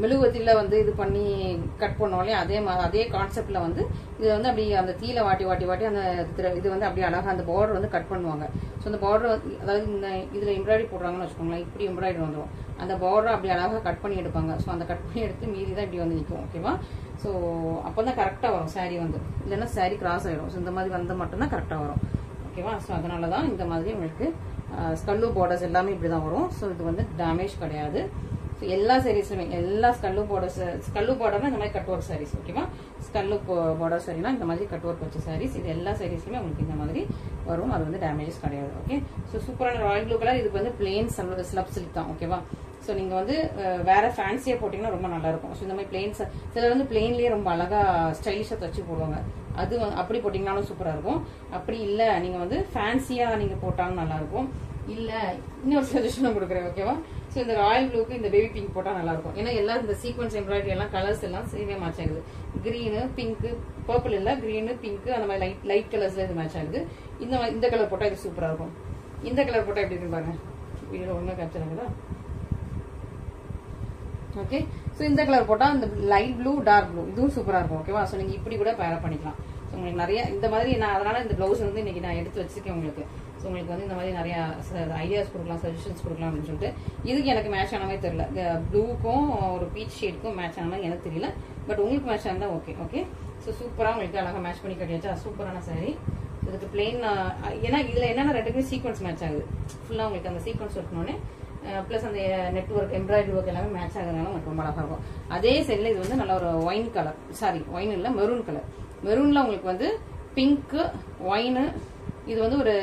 Speaker 1: மெழுகுவத்தில வந்து இது பண்ணி கட் பண்ணோம்லே அதே கான்செப்ட்ல வந்து இது வந்து அப்படி அந்த தீல வாட்டி அந்த இது வந்து அப்படியே அழகா அந்த பார்டர் வந்து கட் பண்ணுவாங்க. ஸோ அந்த பார்டர் அதாவது இந்த இதுல எம்ப்ராய்டரி போடுறாங்கன்னு வச்சுக்கோங்களேன், இப்படி எம்ப்ராய்டரி வந்துடும். அந்த பார்டர் அப்படி அழகா கட் பண்ணி எடுப்பாங்க. ஸோ அந்த கட் பண்ணி எடுத்து மீதி தான் இப்படி வந்து நிற்கும். ஓகேவா? ஸோ அப்பதான் கரெக்டா வரும் சாரி வந்து, இல்லைன்னா சாரி கிராஸ் ஆயிடும். ஸோ இந்த மாதிரி வந்து மட்டும்தான் கரெக்டா வரும். ஓகேவா? ஸோ அதனாலதான் இந்த மாதிரி உங்களுக்கு ஸ்கல்லு பார்டர்ஸ் எல்லாமே இப்படிதான் வரும். ஸோ இது வந்து டேமேஜ் கிடையாது. எல்லா சாரீஸ்லுமே எல்லா ஸ்கல்லு பார்டர்னா இந்த மாதிரி கட் ஒர்க் சாரீஸ். ஓகேவா? ஸ்கல்லு பார்டர் சாரினா இந்த மாதிரி கட் ஒர்க் வச்ச சாரீஸ், இது எல்லா சாரீஸ்லுமே உங்களுக்கு இந்த மாதிரி வரும். அது வந்து டேமேஜஸ் கிடையாது. ஓகே, ஸோ சூப்பரான ராயல் ப்ளூ கலர். இதுக்கு வந்து பிளெயின் ஸ்லப் சில்க் தான். ஓகேவா? ஸோ நீங்க வந்து வேற ஃபேன்சியா போட்டீங்கன்னா ரொம்ப நல்லா இருக்கும். ஸோ இந்த மாதிரி பிளெயின் சிலர் வந்து பிளெயின்லயே ரொம்ப அழகா ஸ்டைலிஷா தச்சு போடுவாங்க. அது அப்படி போட்டீங்கன்னாலும் சூப்பரா இருக்கும். அப்படி இல்ல நீங்க வந்து ஃபேன்சியா நீங்க போட்டாலும் நல்லா இருக்கும். இல்ல இன்னொரு சஜஷனும் கொடுக்குறேன். ஓகேவா? ஸோ இந்த ராயல் ப்ளூக்கு இந்த பேபி பிங்க் போட்டா நல்லா இருக்கும். ஏன்னா எல்லாம் இந்த சீக்வன்ஸ் எம்ப்ராய்டரி எல்லாம் கலர்ஸ் எல்லாம் சேமே மேட்ச் ஆகுது. கிரீனு பிங்க், பர்பிள் இல்ல கிரீனு பிங்க் அந்த மாதிரி லைட் கலர்ஸ்ல இது மேட்ச் ஆகுது. இந்த கலர் போட்டா இது சூப்பரா இருக்கும். இந்த கலர் போட்டா எப்படி இருக்கு பாருங்க, வீடியோ ஒண்ணு காமிச்சாங்களா? ஓகே, ஸோ இந்த கலர் போட்டால் இந்த லைட் ப்ளூ டார்க் ப்ளூ இதுவும் சூப்பராக இருக்கும். ஓகேவா? ஸோ நீங்கள் இப்படி கூட பேரப் பண்ணிக்கலாம். ஸோ உங்களுக்கு நிறைய இந்த மாதிரி நான் அதனால இந்த ப்ளவுஸ் வந்து இன்னைக்கு நான் எடுத்து வச்சிருக்கேன் உங்களுக்கு. ஸோ உங்களுக்கு வந்து இந்த மாதிரி நிறைய ஐடியாஸ் கொடுக்கலாம், சஜஷன்ஸ் கொடுக்கலாம் அப்படின்னு சொல்லிட்டு. இதுக்கு எனக்கு மேட்ச் ஆன மாதிரி தெரியல. ப்ளூக்கும் ஒரு பீச் ஷேடுக்கும் மேட்ச் ஆன மாதிரி எனக்கு தெரியல. பட் உங்களுக்கு மேட்ச் ஆனதா ஓகே. ஓகே, ஸோ சூப்பராக உங்களுக்கு அழகாக மேட்ச் பண்ணி கட்டியாச்சா? சூப்பரான சாரி. இதுக்கு பிளெயின் ஏன்னா இதில் என்னென்ன ரெண்டுமே சீக்வன்ஸ் மேட்ச் ஆகுது. ஃபுல்லாக உங்களுக்கு அந்த சீக்வன்ஸ் இருக்கணும்னு பிளஸ் அந்த நெட்ஒர்க் எம்ப்ராய்டரி ஒர்க் எல்லாமே மேட்ச் ஆகுறதுனால உங்களுக்கு ரொம்ப அழகாக இருக்கும். அதே சைடில் இது வந்து நல்ல ஒரு ஒயின் கலர், சாரி ஒயின் இல்லை மெரூன் கலர். மெரூன்ல உங்களுக்கு வந்து பிங்க்கு ஒயின், இது வந்து ஒரு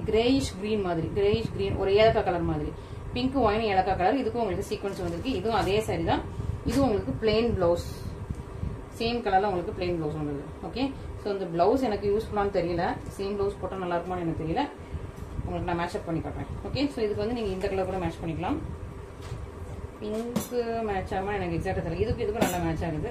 Speaker 1: கிரேயிஷ் கிரீன் மாதிரி, கிரேயிஷ் கிரீன் ஒரு ஏலக்காய் கலர் மாதிரி. பிங்க் ஒயின் ஏலக்காய் கலர். இதுக்கும் உங்களுக்கு சீக்வன்ஸ் வந்திருக்கு. இதுவும் அதே சாரி தான். இதுவும் உங்களுக்கு பிளெயின் பிளவுஸ், சேம் கலர்ல உங்களுக்கு பிளெயின் பிளவுஸ் வந்தது. ஓகே, ஸோ இந்த பிளவுஸ் எனக்கு யூஸ்ஃபுல்லானு தெரியல. சேம் பிளவுஸ் போட்டால் நல்லா இருக்குமான்னு எனக்கு தெரியல. உங்களுக்கு நான் மேட்ச் அப் பண்ணி காட்டுறேன். ஓகே, ஸோ இதுக்கு வந்து நீங்கள் இந்த கலர் கூட மேட்ச் பண்ணிக்கலாம். பிங்க்கு மேட்ச் ஆகுமா எனக்கு எக்ஸாக்டாக தெரியல. இதுக்கும் நல்லா மேட்ச் ஆகுது.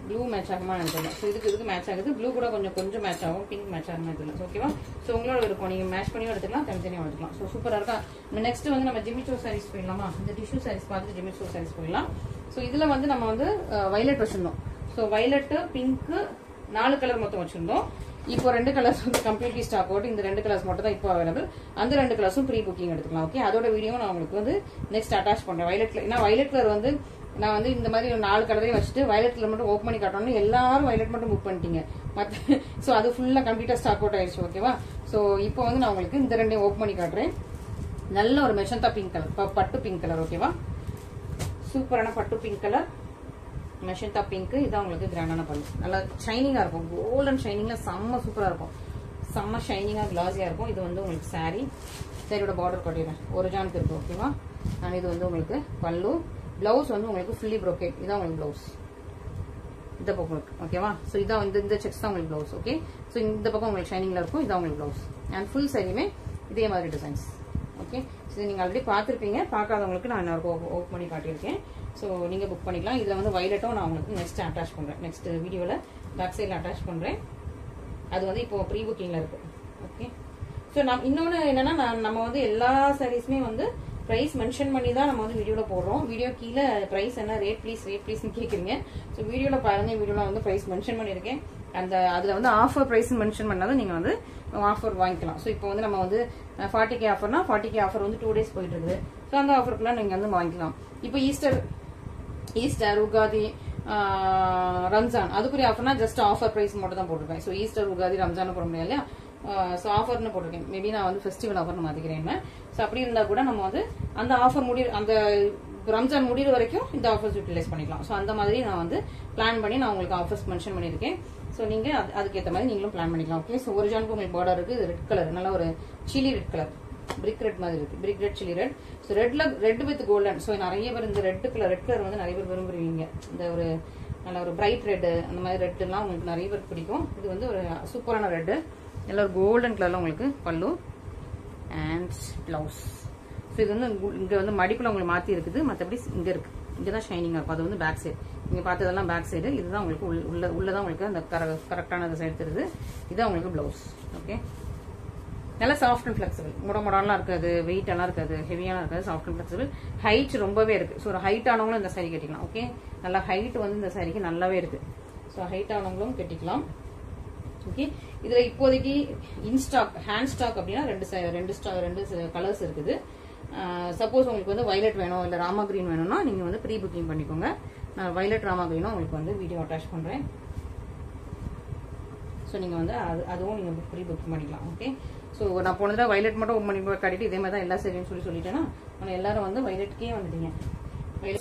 Speaker 1: ப்ளூ மேட்ச் ஆகுமா எனக்கு தெரியல. ஸோ இதுக்கு மேட்ச் ஆகுது. ப்ளூ கூட கொஞ்சம் மேட்ச் ஆகும். பிங்க் மேட்ச் ஆகுமா தெரியல. ஓகேவா? ஸோ உங்களோட இருக்கும். நீங்கள் மேட்ச் பண்ணியும் எடுத்துக்கலாம், தனித்தனியாக எடுத்துக்கலாம். ஸோ சூப்பராக இருக்கா? நெக்ஸ்ட் வந்து நம்ம ஜிமிச்சோ சாரீஸ் போயிடலாமா? இந்த டிஷ்யூ சாரீஸ் பார்த்துட்டு ஜிமிச்சோ சாரீஸ் போயிடலாம். ஸோ இதில் வந்து நம்ம வந்து வயலட் வச்சிருந்தோம். ஸோ வயலட்டு பிங்க்கு 4 கலர் மொத்தம் வச்சிருந்தோம். இப்போ 2 கலர்ஸ் வந்து கம்ப்ளீட்லி ஸ்டாக் அவுட். இந்த 2 கலர்ஸ் மட்டும் தான் இப்போ அவைலபிள். அந்த 2 கலர்ஸும் ப்ரீ புக்கிங் எடுத்துக்கலாம். ஓகே, அதோட வீடியோ நான் உங்களுக்கு வந்து நெக்ஸ்ட் அட்டாச் பண்றேன். வயலட்ல ஏன்னா வயலட் கலர் வந்து நான் வந்து இந்த மாதிரி 4 கலரையும் வச்சுட்டு வயலட் கலர் மட்டும் ஓப்பன் பண்ணி காட்டணும்னு எல்லாரும் வயலட் மட்டும் புக் பண்ணிட்டீங்க. ஸோ அது ஃபுல்லா கம்ப்ளீட்டா ஸ்டாக் அவுட் ஆயிடுச்சு. ஓகேவா? ஸோ இப்போ வந்து நான் உங்களுக்கு இந்த 2 ஓப்பன் பண்ணி காட்டுறேன். நல்ல ஒரு மெஜந்தா பிங்க் கலர், பட்டு பிங்க் கலர். ஓகேவா? சூப்பரான பட்டு பிங்க் கலர், மெஜந்தா பிங்க். இதான் உங்களுக்கு கிராண்டான பல்லு. நல்லா ஷைனிங்கா இருக்கும். கோல்டன் ஷைனிங்ல செம்ம சூப்பரா இருக்கும். செம்ம ஷைனிங்கா கிளாஸியா இருக்கும். இது வந்து உங்களுக்கு சாரி. சாரியோட பார்டர் கட்டிடுறேன். ஒரு ஜானுக்கு இருக்கு. ஓகேவா? நான் இது வந்து உங்களுக்கு பல்லு. பிளவுஸ் வந்து உங்களுக்கு ஃபுல்லி ப்ரோகேட். இதான் உங்களுக்கு பிளவுஸ். இந்த பக்கம் இருக்கு. ஓகேவா? ஸோ இதான் வந்து இந்த செக்ஸ் தான் உங்களுக்கு பிளவுஸ். ஓகே, ஸோ இந்த பக்கம் உங்களுக்கு ஷைனிங்ல இருக்கும். இதான் உங்களுக்கு பிளவுஸ். அண்ட் ஃபுல் சாரியுமே இதே மாதிரி டிசைன்ஸ். ஓகே, ஸோ நீங்க ஆல்ரெடி பார்த்துருப்பீங்க. பார்க்காதவங்களுக்கு நான் ஓப்பன் பண்ணி காட்டியிருக்கேன். ஸோ நீங்க புக் பண்ணிக்கலாம். இதுல வந்து வயலட்டும் நான் உங்களுக்கு நெக்ஸ்ட் அட்டாச் பண்றேன். நெக்ஸ்ட் வீடியோல பேக் சைட்ல அட்டாச் பண்றேன். அது வந்து இப்போ ப்ரீ புக்கிங்ல இருக்கு. ஓகே, ஸோ இன்னொன்னு என்னன்னா நம்ம வந்து எல்லா சாரீஸுமே வந்து பிரைஸ் மென்ஷன் பண்ணி தான் நம்ம வந்து வீடியோல போடுறோம். வீடியோ கீழே பிரைஸ் என்ன ரேட் ப்ளீஸ்னு கேட்குறீங்க. ஸோ வீடியோல பாருங்க, வீடியோல வந்து பிரைஸ் மென்ஷன் பண்ணியிருக்கேன். அதுல வந்து ஆஃபர் பிரைஸ் மென்ஷன் பண்ணாதான் நீங்க வந்து ஆஃபர் வாங்கிக்கலாம். ஸோ இப்போ வந்து நம்ம வந்து 40K ஆஃபர்னா 40K ஆஃபர் வந்து 2 days போயிட்டு இருக்குது. ஸோ அந்த ஆஃபருக்குலாம் நீங்க வந்து வாங்கிக்கலாம். இப்போ ஈஸ்டர் உகாதி ரம்ஜான் அதுக்குரிய ஆஃபர்னா ஜஸ்ட் ஆஃபர் பிரைஸ் மட்டும் தான் போட்டிருக்கேன். ஸோ ஈஸ்டர் உகாதி ரம்ஜான் போட முடியாது இல்லையா? ஸோ ஆஃபர்னு போட்டிருக்கேன். மேபி நான் வந்து ஃபெஸ்டிவல் ஆஃபர்னு மாத்திக்கிறேன். ஸோ அப்படி இருந்தா கூட நம்ம வந்து அந்த ஆஃபர் அந்த ரம்ஜான் முடிகிற வரைக்கும் இந்த ஆஃபர்ஸ் யூட்டிலைஸ் பண்ணிக்கலாம். ஸோ அந்த மாதிரி நான் வந்து பிளான் பண்ணி நான் உங்களுக்கு ஆஃபர்ஸ் மென்ஷன் பண்ணியிருக்கேன். ஸோ நீங்க அதுக்கேற்ற மாதிரி நீங்களும் பிளான் பண்ணிக்கலாம். ஓகே, ஸோ ஒரு ஜானுக்கு உங்களுக்கு பார்டர் இருக்கு. இது ரெட் கலர், நல்ல ஒரு chilli red colour, brick red மாதிரி இருக்கு. Brick red, chilli red. So red with golden. So நிறைய பேர் இந்த ரெட் கலர் வந்து நிறைய பேர் விரும்புறீங்க. இந்த ஒரு நல்ல ஒரு பிரைட் ரெட், அந்த மாதிரி ரெட் எல்லாம் உங்களுக்கு நிறைய பேர் பிடிக்கும். இது வந்து ஒரு சூப்பரான ரெட், நல்ல ஒரு கோல்டன் கலர்ல உங்களுக்கு பல்லு அண்ட் பிளவுஸ். ஸோ இது வந்து இங்க வந்து மடிக்குள்ள உங்களுக்கு மாத்தி இருக்குது. மற்றபடி இங்க இருக்கு, இங்கதான் ஷைனிங்கா இருக்கும். அது வந்து பேக் சைடு. நீங்க பார்த்ததெல்லாம் பேக் சைடு. இதுதான் உங்களுக்கு உள்ளதான் உங்களுக்கு அந்த கரெக்டான சைடு தெரியுது. இதுதான் உங்களுக்கு பிளவுஸ். ஓகே, நல்லா சாஃப்ட் அண்ட் ஃபிளெக்சிபிள். முடலாம் இருக்காது, வெயிட் எல்லாம் இருக்காது, ஹெவியான இருக்காது, சாஃப்ட் அண்ட் ஃபிளெக்சிபிள். ஹைட் ரொம்பவே இருக்கு. ஸோ ஒரு ஹைட் ஆனவங்களும் இந்த சாரி கட்டிக்கலாம். ஓகே, நல்லா ஹைட் வந்து இந்த சாரிக்கு நல்லாவே இருக்கு. ஸோ ஹைட் ஆனவங்களும் கட்டிக்கலாம். ஓகே, இதுல இப்போதைக்கு இன்ஸ்டாக் ஹேண்ட் ஸ்டாக் அப்படின்னா ரெண்டு கலர்ஸ் இருக்குது. சப்போஸ் உங்களுக்கு வந்து வயலட் வேணும் இல்ல ராமா கிரீன் வேணும்னா நீங்க வந்து ப்ரீ புக்கிங் பண்ணிக்கோங்க. நான் வயலட் ராமா கிரீனும் உங்களுக்கு வந்து வீடியோ அட்டாச் பண்றேன். ஸோ நீங்க வந்து அதுவும் நீங்க ப்ரீ புக்கிங் பண்ணிக்கலாம். ஓகே, ஸோ நான் போனதுல வயலட் மட்டும் ஓப்பன் பண்ணி காட்டிட்டு இதே மாதிரி தான் எல்லா சரின்னு சொல்லிட்டேன்னா எல்லாரும் வந்து வயலட்கே வந்துட்டீங்க.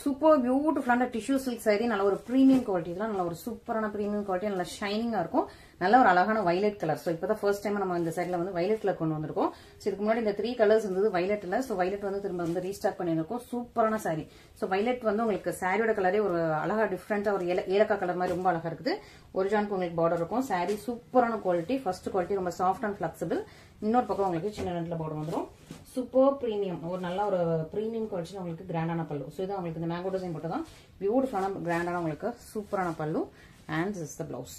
Speaker 1: சூப்பர் பியூட்டிஃபுல்லான டிஷ்யூ சில்க் சாரி. நல்ல ஒரு பிரீமியம் குவாலிட்டி. இதெல்லாம் நல்ல ஒரு சூப்பரான பிரீமியம் குவாலிட்டி, நல்ல ஷைனிங்கா இருக்கும். நல்ல ஒரு அழகான வயலட் கலர். ஸோ இப்பதான் ஃபர்ஸ்ட் டைம் நம்ம இந்த சைட்ல வந்து வயலட் கலர் கொண்டு வந்திருக்கோம். ஸோ இதுக்கு முன்னாடி இந்த 3 கலர்ஸ் இருந்தது வயலட்ல. ஸோ வயலட் வந்து திரும்ப வந்து ரீஸ்டாக் பண்ணிருக்கோம். சூப்பரான சாரி. ஸோ வயலட் வந்து உங்களுக்கு சாரியோட கலரே ஒரு அழகா டிஃப்ரெண்டா ஒரு ஏலக்காய் கலர் மாதிரி ரொம்ப அழகா இருக்குது. ஒரு ஜானுக்கு உங்களுக்கு பார்டர் இருக்கும். சாரி சூப்பரான குவாலிட்டி. ஃபர்ஸ்ட் குவாலிட்டி ரொம்ப சாஃப்ட் அண்ட் ஃபிளெக்சிபிள். இன்னொரு பக்கம் உங்களுக்கு சின்ன ரெண்டுல பார்டர் வந்துடும். சூப்பர் பிரீமியம், ஒரு நல்ல ஒரு பிரீமியம் குவாலிட்டி உங்களுக்கு கிராண்டான பல்லு. ஸோ இதான் உங்களுக்கு இந்த மேங்கோ டிசைன் போட்டதான் பியூட்டிஃபுல்லான கிராண்டான உங்களுக்கு சூப்பரான பல்லு. And this is the blouse.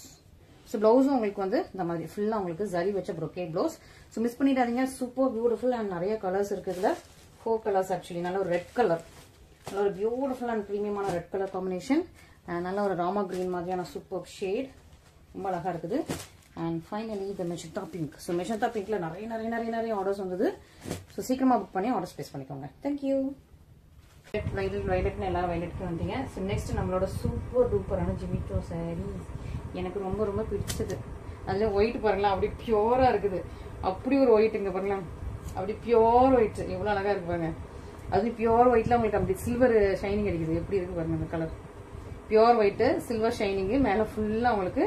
Speaker 1: So பிளவுஸும் உங்களுக்கு வந்து இந்த மாதிரி ஃபுல்லா உங்களுக்கு ஜரி வச்ச ப்ரோகேட் பிளவுஸ். ஸோ மிஸ் பண்ணிடாதீங்க. சூப்பர் பியூட்டிஃபுல் அண்ட் நிறைய கலர்ஸ் இருக்கு. இதுல 4 கலர்ஸ் ஆக்சுவலி. நல்ல ஒரு ரெட் கலர், நல்ல ஒரு பியூட்டிஃபுல் அண்ட் ப்ரீமியமான ரெட் கலர் காம்பினேஷன். நல்ல ஒரு ராமா கிரீன் மாதிரியான சூப்பர் ஷேட், ரொம்ப அழகா இருக்குது. And finally the magenta pink. So magenta பிங்க்ல நிறைய ஆர்டர்ஸ் வந்தது. ஸோ சீக்கிரமா புக் பண்ணி ஆர்டர்ஸ் பிளேஸ் பண்ணிக்கோங்க. தேங்க்யூ. வைலட்னு எல்லாரும் வைலட்க்கு வந்தீங்க. ஸோ நெக்ஸ்ட் நம்மளோட சூப்பர் டூப்பரான ஜிமிச்சோ சாரீ. எனக்கு ரொம்ப ரொம்ப பிடிச்சது. அதுல ஒயிட் பாருங்களா, அப்படி பியூரா இருக்குது. அப்படி ஒரு ஒயிட் இங்க பாருங்களா, அப்படி பியூர் ஒயிட் எவ்வளவு அழகா இருக்கு பாருங்க. அது பியூர் ஒயிட்ல உங்களுக்கு அப்படி சில்வர் ஷைனிங் அடிக்குது. எப்படி இருக்கு பாருங்க அந்த colour. Pure white silver shining, மேல ஃபுல்லா உங்களுக்கு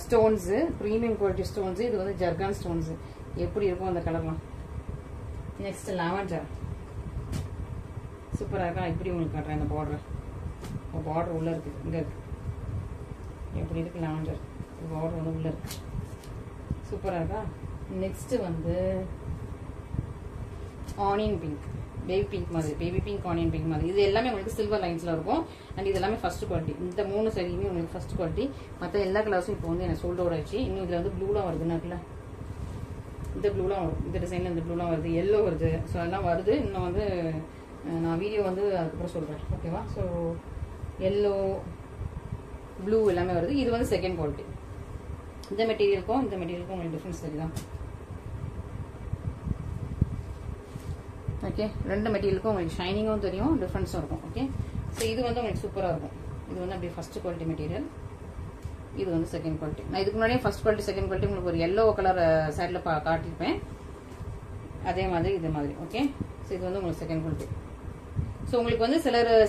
Speaker 1: ஸ்டோன்ஸ், பிரீமியம் குவாலிட்டி ஸ்டோன்ஸ். இது வந்து ஜர்கான் ஸ்டோன்ஸ். எப்படி இருக்கும் அந்த கலர்லாம். நெக்ஸ்ட் லாவெண்டர் சூப்பரா இருக்கா. இப்படி உங்களுக்கு காட்டுறேன். இந்த பார்டர் உள்ள இருக்கு, இங்க இருக்கு. எப்படி இருக்கு லாவெண்டர் பார்டர் வந்து உள்ள இருக்கு. சூப்பரா இருக்கா. நெக்ஸ்ட் வந்து ஆனியன் பிங்க், பேபி பிங்க் மாதிரி, பேபி பிங்க் ஆனியன் பிங்க் மாதிரி. இது எல்லாமே உங்களுக்கு சில்வர் லைன்ஸ்ல இருக்கும். அண்ட் இது எல்லாமே ஃபர்ஸ்ட் குவாலிட்டி. இந்த 3 சரியுமே உங்களுக்கு ஃபர்ஸ்ட் குவாலிட்டி. மற்ற எல்லா கலர்ஸும் இப்போ வந்து எனக்கு சோல்ட் அவுட் ஆயிடுச்சு. இன்னும் இதுல வந்து ப்ளூலாம் வருதுன்னு இருக்குல்ல, இந்த ப்ளூலாம் வரும். இந்த டிசைன்ல இந்த ப்ளூலாம் வருது, எல்லோ வருது. ஸோ அதெல்லாம் வருது. இன்னும் வந்து நான் வீடியோ வந்து அதுக்கப்புறம் சொல்றேன். ஓகேவா. ஸோ எல்லோ ப்ளூ எல்லாமே வருது. இது வந்து செகண்ட் குவாலிட்டி. இந்த மெட்டீரியலுக்கும் இந்த மெட்டீரியலுக்கும் உங்களுக்கு டிஃபரன்ஸ் தெரியுதான். ஓகே, ரெண்டு மெட்டீரியலுக்கும் உங்களுக்கு ஷைனிங்கும் தெரியும், டிஃபரன்ஸும் இருக்கும். ஓகே, ஸோ இது வந்து உங்களுக்கு சூப்பராக இருக்கும். இது வந்து அப்படியே ஃபர்ஸ்ட் குவாலிட்டி மெட்டீரியல். இது வந்து செகண்ட் குவாலிட்டி. நான் இதுக்கு முன்னாடியே ஃபர்ஸ்ட் குவாலிட்டி செகண்ட் குவாலிட்டி உங்களுக்கு ஒரு எல்லோ கலர் சைடில் காட்டியிருப்பேன். அதே மாதிரி இது மாதிரி. ஓகே, ஸோ இது வந்து உங்களுக்கு செகண்ட் குவாலிட்டி. ஸோ உங்களுக்கு வந்து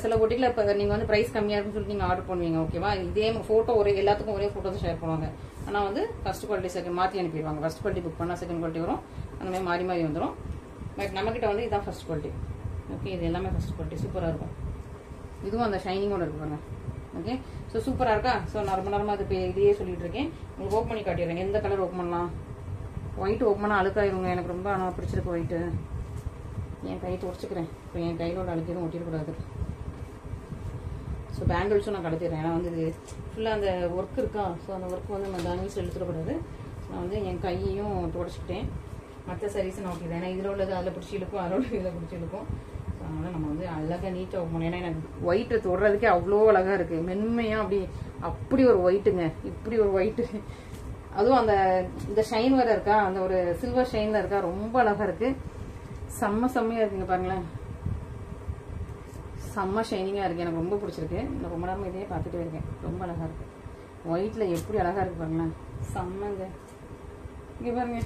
Speaker 1: சில பொட்டியில் இப்போ நீங்கள் வந்து ப்ரைஸ் கம்மியாக இருக்குன்னு சொல்லிட்டு நீங்கள் ஆர்டர் பண்ணுவீங்க. ஓகேவா. இதே ஃபோட்டோ எல்லாத்துக்கும் ஒரே ஃபோட்டோ தான் ஷேர் பண்ணுவாங்க. ஆனால் வந்து ஃபர்ஸ்ட் குவாலிட்டி செகண்ட் மாற்றி அனுப்பிடுவாங்க. ஃபர்ஸ்ட் குவாலிட்டி புக் பண்ணால் செகண்ட் குவாலிட்டி வரும். அந்த மாதிரி மாறி வந்துடும். பட் நம்மக்கிட்ட வந்து இதுதான் ஃபர்ஸ்ட் குவாலிட்டி. ஓகே, இது எல்லாமே ஃபர்ஸ்ட் குவாலிட்டி. சூப்பராக இருக்கும். இதுவும் அந்த ஷைனிங்கோட இருக்கு பாருங்க. ஓகே, ஸோ சூப்பராக இருக்கா. ஸோ நார்மலாக அது இதையே சொல்லிட்டு இருக்கேன். உங்களுக்கு ஓப்பன் பண்ணி காட்டிடுறேன். எந்த கலர் ஓப்பன் பண்ணலாம். ஒயிட் ஓப்பன் பண்ணால் அழுக்காயிருங்க. எனக்கு ரொம்ப ஆனால் பிடிச்சிருக்கு ஒயிட்டு. என் கை துடைச்சிக்கிறேன். இப்போ என் கையிலோட அழுக்கு எதுவும் ஒட்டிடக்கூடாது. ஸோ பேங்கிள்ஸும் நான் கடத்திடுறேன். ஏன்னா வந்து இது ஃபுல்லாக அந்த ஒர்க் இருக்கா. ஸோ அந்த ஒர்க் வந்து நம்ம பேங்கிள்ஸ் எடுத்துடக்கூடாது. நான் வந்து என் கையையும் துடைச்சிக்கிட்டேன். மற்ற சாரீஸ் நான் ஓகே. ஏன்னா இதில் உள்ளது அதில் பிடிச்சி இழுக்கும், அதோட இதில் பிடிச்சி இழுக்கும். ஸோ அதனால் நம்ம வந்து அழகாக நீட்டாக ஓப்பன். ஏன்னா எனக்கு ஒயிட்டை தொடுறதுக்கே அவ்வளோ அழகாக இருக்குது. மென்மையாக அப்படி ஒரு ஒயிட்டுங்க. இப்படி ஒரு ஒயிட்டு. அதுவும் அந்த இந்த ஷைன் வேற இருக்கா, அந்த ஒரு சில்வர் ஷைன்ல இருக்கா. ரொம்ப அழகா இருக்கு. செம்மையா இருக்குங்க பாருங்களேன். செம்ம ஷைனிங்கா இருக்கு. எனக்கு ரொம்ப பிடிச்சிருக்கு. நான் ரொம்ப நேரமா இதையே பார்த்துட்டே இருக்கேன். ரொம்ப அழகா இருக்கு. ஒயிட்ல எப்படி அழகா இருக்கு பாருங்களேன். செம்மங்க. இங்க பாருங்க,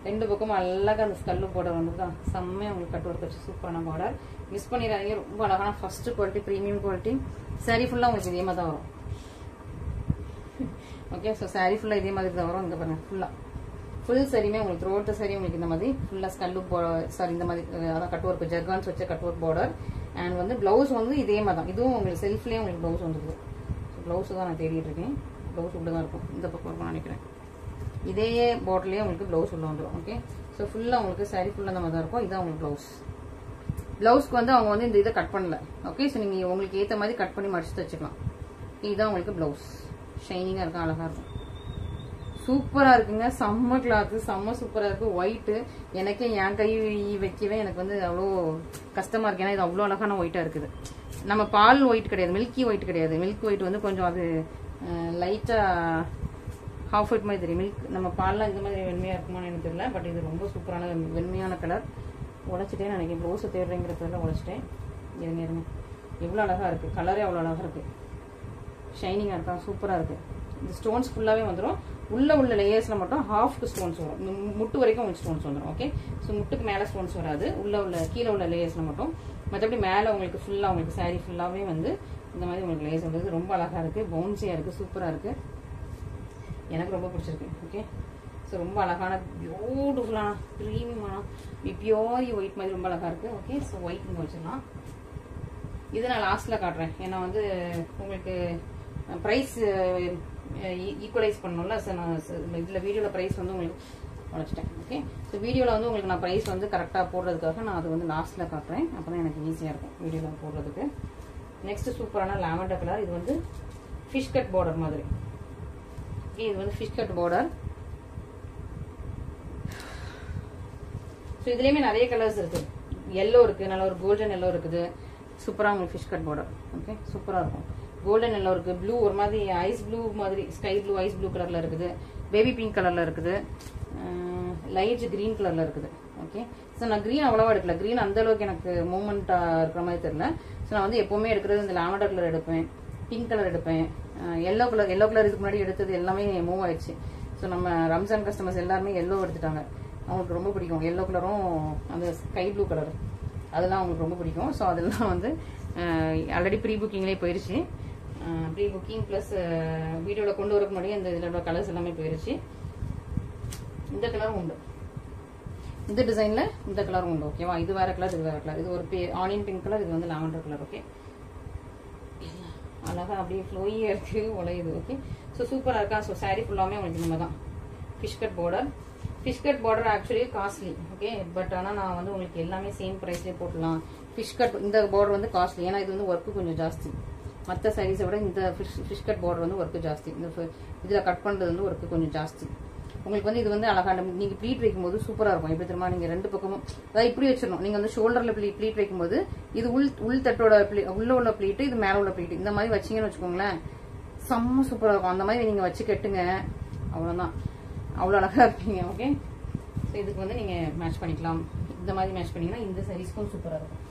Speaker 1: ரெண்டு பக்கமும் அழகா அந்த ஸ்கல்லு பார்டர் வந்துதான். செம்மையா உங்களுக்கு கட் ஒர்க் வச்சு சூப்பரான பார்டர். மிஸ் பண்ணிடாதீங்க. ரொம்ப அழகான first quality, premium quality. Sorry ஃபுல்லா உங்களுக்கு இதே மாதிரி தான் வரும். ஓகே, ஸோ சாரி ஃபுல்லா இதே மாதிரி தான் வரும். இங்க பாருங்க, ஃபுல் சரியுமே உங்களுக்கு த்ரோட் சரி உங்களுக்கு இந்த மாதிரி ஃபுல்லா ஸ்கல்லு சாரி இந்த மாதிரி அதான் கட் ஒர்க், ஜர்கான்ஸ் வச்ச கட் ஒர்க் பார்டர். அண்ட் வந்து பிளவுஸ் வந்து இதே மாதிரி தான். இதுவும் உங்களுக்கு செல்ஃப்லேயே உங்களுக்கு பிளவுஸ் வந்துருக்கு. பிளவுஸ் தான் நான் தேடிட்டு இருக்கேன். பிளவுஸ் உள்ள தான் இருக்கும். இந்த பக்கம் இருக்கும் நினைக்கிறேன். இதே பாட்டிலே உங்களுக்கு பிளவுஸ் உள்ள வந்துடும். ஓகே, ஸோ ஃபுல்லா உங்களுக்கு சாரி ஃபுல்லா இந்த மாதிரி தான் இருக்கும். இதான் உங்களுக்கு பிளவுஸ். பிளவுஸ்க்கு வந்து அவங்க வந்து இந்த இதை கட் பண்ணல. ஓகே, ஸோ நீங்க உங்களுக்கு ஏற்ற மாதிரி கட் பண்ணி மடிச்சு தச்சுக்கலாம். இதுதான் உங்களுக்கு பிளவுஸ். ஷைனிங்கா இருக்கும், அழகா இருக்கும். சூப்பரா இருக்குங்க. செம்ம கிளாத், செம்ம சூப்பரா இருக்கு. ஒயிட் எனக்கே என் கை வைக்கவே எனக்கு வந்து அவ்வளோ கஷ்டமா இருக்கு. ஏன்னா இது அவ்வளோ அழகான ஒயிட்டா இருக்குது. நம்ம பால் ஒயிட் கிடையாது, மில்கி ஒயிட் கிடையாது. மில்க் ஒயிட் வந்து கொஞ்சம் அது லைட்டா ஹாஃப் ஒயிட் மாதிரி தெரியும். மில்க் நம்ம பால்லாம் இந்த மாதிரி வெண்மையா இருக்குமான்னு எனக்கு தெரியல. பட் இது ரொம்ப சூப்பரான வெண்மையான கலர். உழைச்சிட்டேன் நினைக்கிறேன். ப்ளவுஸை தேடுறேங்கிறதுல உழைச்சிட்டேன். இருங்க எவ்வளோ அழகா இருக்கு. கலரே அவ்வளோ அழகா இருக்கு. ஷைனிங்கா இருக்கா, சூப்பரா இருக்கு. இந்த ஸ்டோன்ஸ் ஃபுல்லாவே வந்துடும். உள்ள லேயர்ஸ்ல மட்டும் ஹாஃப்க்கு ஸ்டோன்ஸ் வரும். முட்டு வரைக்கும் உங்களுக்கு ஸ்டோன்ஸ் வந்துடும். ஓகே, ஸோ முட்டுக்கு மேல ஸ்டோன்ஸ் வராது. கீழே உள்ள லேயர்ஸ்ல மட்டும். மற்றபடி மேல உங்களுக்கு ஃபுல்லா உங்களுக்கு சாரி ஃபுல்லாவே வந்து இந்த மாதிரி உங்களுக்கு லேயர்ஸ் வந்து ரொம்ப அழகா இருக்கு. பவுன்சியா இருக்கு, சூப்பரா இருக்கு. எனக்கு ரொம்ப பிடிச்சிருக்கு. ஓகே, ஸோ ரொம்ப அழகான பியூட்டிஃபுல்லான ப்ரீமியமான பியூரி ஒயிட் மாதிரி ரொம்ப அழகா இருக்கு. ஓகே, ஸோ ஒயிட் இங்கே வச்சிடலாம். இதை நான் லாஸ்ட்ல காட்டுறேன். ஏன்னா வந்து உங்களுக்கு ப்ரைஸ் ஈக்குவலைஸ் பண்ணணும்ல. நான் இதில் வீடியோவில் ப்ரைஸ் வந்து உங்களுக்கு உழைச்சிட்டேன். ஓகே, ஸோ வீடியோவில் வந்து உங்களுக்கு நான் ப்ரைஸ் வந்து கரெக்டாக போடுறதுக்காக நான் அது வந்து லாஸ்ட்டில் காட்டுறேன். அப்போ தான் எனக்கு ஈஸியாக இருக்கும் வீடியோவில் போடுறதுக்கு. நெக்ஸ்ட் சூப்பரான லாவெண்டர் கலர். இது வந்து ஃபிஷ் கட் பார்டர் மாதிரி. ஓகே, இது வந்து ஃபிஷ் கட் பார்டர். ஸோ இதுலேயுமே நிறைய கலர்ஸ் இருக்கு. எல்லோ இருக்கு, நல்ல ஒரு கோல்டன் எல்லோ இருக்குது. சூப்பராக உங்களுக்கு ஃபிஷ் கட் பார்டர். ஓகே, சூப்பராக இருக்கும். கோல்டன் எல்லோ இருக்குது, ப்ளூ ஒரு மாதிரி ஐஸ் ப்ளூ மாதிரி, ஸ்கை ப்ளூ ஐஸ் ப்ளூ கலரில் இருக்குது, பேபி பிங்க் கலரில் இருக்குது, லைட் க்ரீன் கலரில் இருக்குது. ஓகே, ஸோ நான் க்ரீன் அவ்வளோவா எடுக்கல. க்ரீன் அந்தளவுக்கு எனக்கு மூமெண்ட்டாக இருக்கிற மாதிரி தெரியல. ஸோ நான் வந்து எப்போவுமே எடுக்கிறது இந்த லாவெண்டர் கலர் எடுப்பேன், பிங்க் கலர் எடுப்பேன், எல்லோ கலர் இதுக்கு முன்னாடி எடுத்தது எல்லாமே மூவ் ஆயிடுச்சு. ஸோ நம்ம ரம்ஜான் கஸ்டமர்ஸ் எல்லாருமே எல்லோ எடுத்துட்டாங்க. அவங்களுக்கு ரொம்ப பிடிக்கும் எல்லோ கலரும் அந்த ஸ்கை ப்ளூ கலர், அதெல்லாம் அவங்களுக்கு ரொம்ப பிடிக்கும். ஸோ அதெல்லாம் வந்து ஆல்ரெடி ப்ரீ புக்கிங்லேயே போயிடுச்சு. ப்ரீ புக்கிங் ப்ளஸ் வீடியோவில் கொண்டு வரக்கு முன்னாடியே இந்த இதில் கலர்ஸ் எல்லாமே போயிடுச்சு. இந்த கலரும் உண்டு, இந்த டிசைனில் இந்த கலரும் உண்டு. ஓகேவா, இது வேற கலர், இது வேற கலர். இது ஒரு ஆனியன் பிங்க் கலர், இது வந்து லாவெண்டர் கலர். ஓகே, அழகா அப்படியே ஃப்ளோயியா இருக்கு, உழையுது. ஓகே, ஸோ சூப்பராக இருக்கா. ஸோ சாரீ ஃபுல்லாமே உங்களுக்கு இந்த தான் fish cut border. Fish cut border actually costly. Okay, but ஆனால் நான் வந்து உங்களுக்கு எல்லாமே சேம் ப்ரைஸ்லேயே போட்டுடலாம். ஃபிஷ் கட் இந்த பார்டர் வந்து காஸ்ட்லி, ஏன்னா இது வந்து ஒர்க்கு கொஞ்சம் ஜாஸ்தி. மற்ற சாரீஸை விட இந்த ஃபிஷ் கட் பார்டர் வந்து ஒர்க்கு ஜாஸ்தி. இந்த இதில் கட் பண்ணுறது வந்து ஒர்க்கு கொஞ்சம் ஜாஸ்தி. உங்களுக்கு வந்து இது வந்து அழகான நீங்கள் ப்ளீட் வைக்கும்போது சூப்பராக இருக்கும். எப்படி தெரியுமா, நீங்கள் ரெண்டு பக்கமும் அதாவது இப்படி வச்சிடணும். நீங்கள் வந்து ஷோல்டரில் ப்ளீட் வைக்கும்போது இது உள் தட்டோட உள்ள உள்ள ப்ளீட்டு, இது மேலே உள்ள ப்ளீட்டு, இந்த மாதிரி வச்சிங்கன்னு வச்சுக்கோங்களேன், செம்ம சூப்பராக இருக்கும். அந்த மாதிரி நீங்கள் வச்சு கட்டுங்க, அவ்வளோதான், அவ்வளோ அழகாக இருப்பீங்க. ஓகே, ஸோ இதுக்கு வந்து நீங்கள் மேட்ச் பண்ணிக்கலாம். இந்த மாதிரி மேட்ச் பண்ணிங்கன்னா இந்த சாரீஸ்க்கும் சூப்பராக இருக்கும்.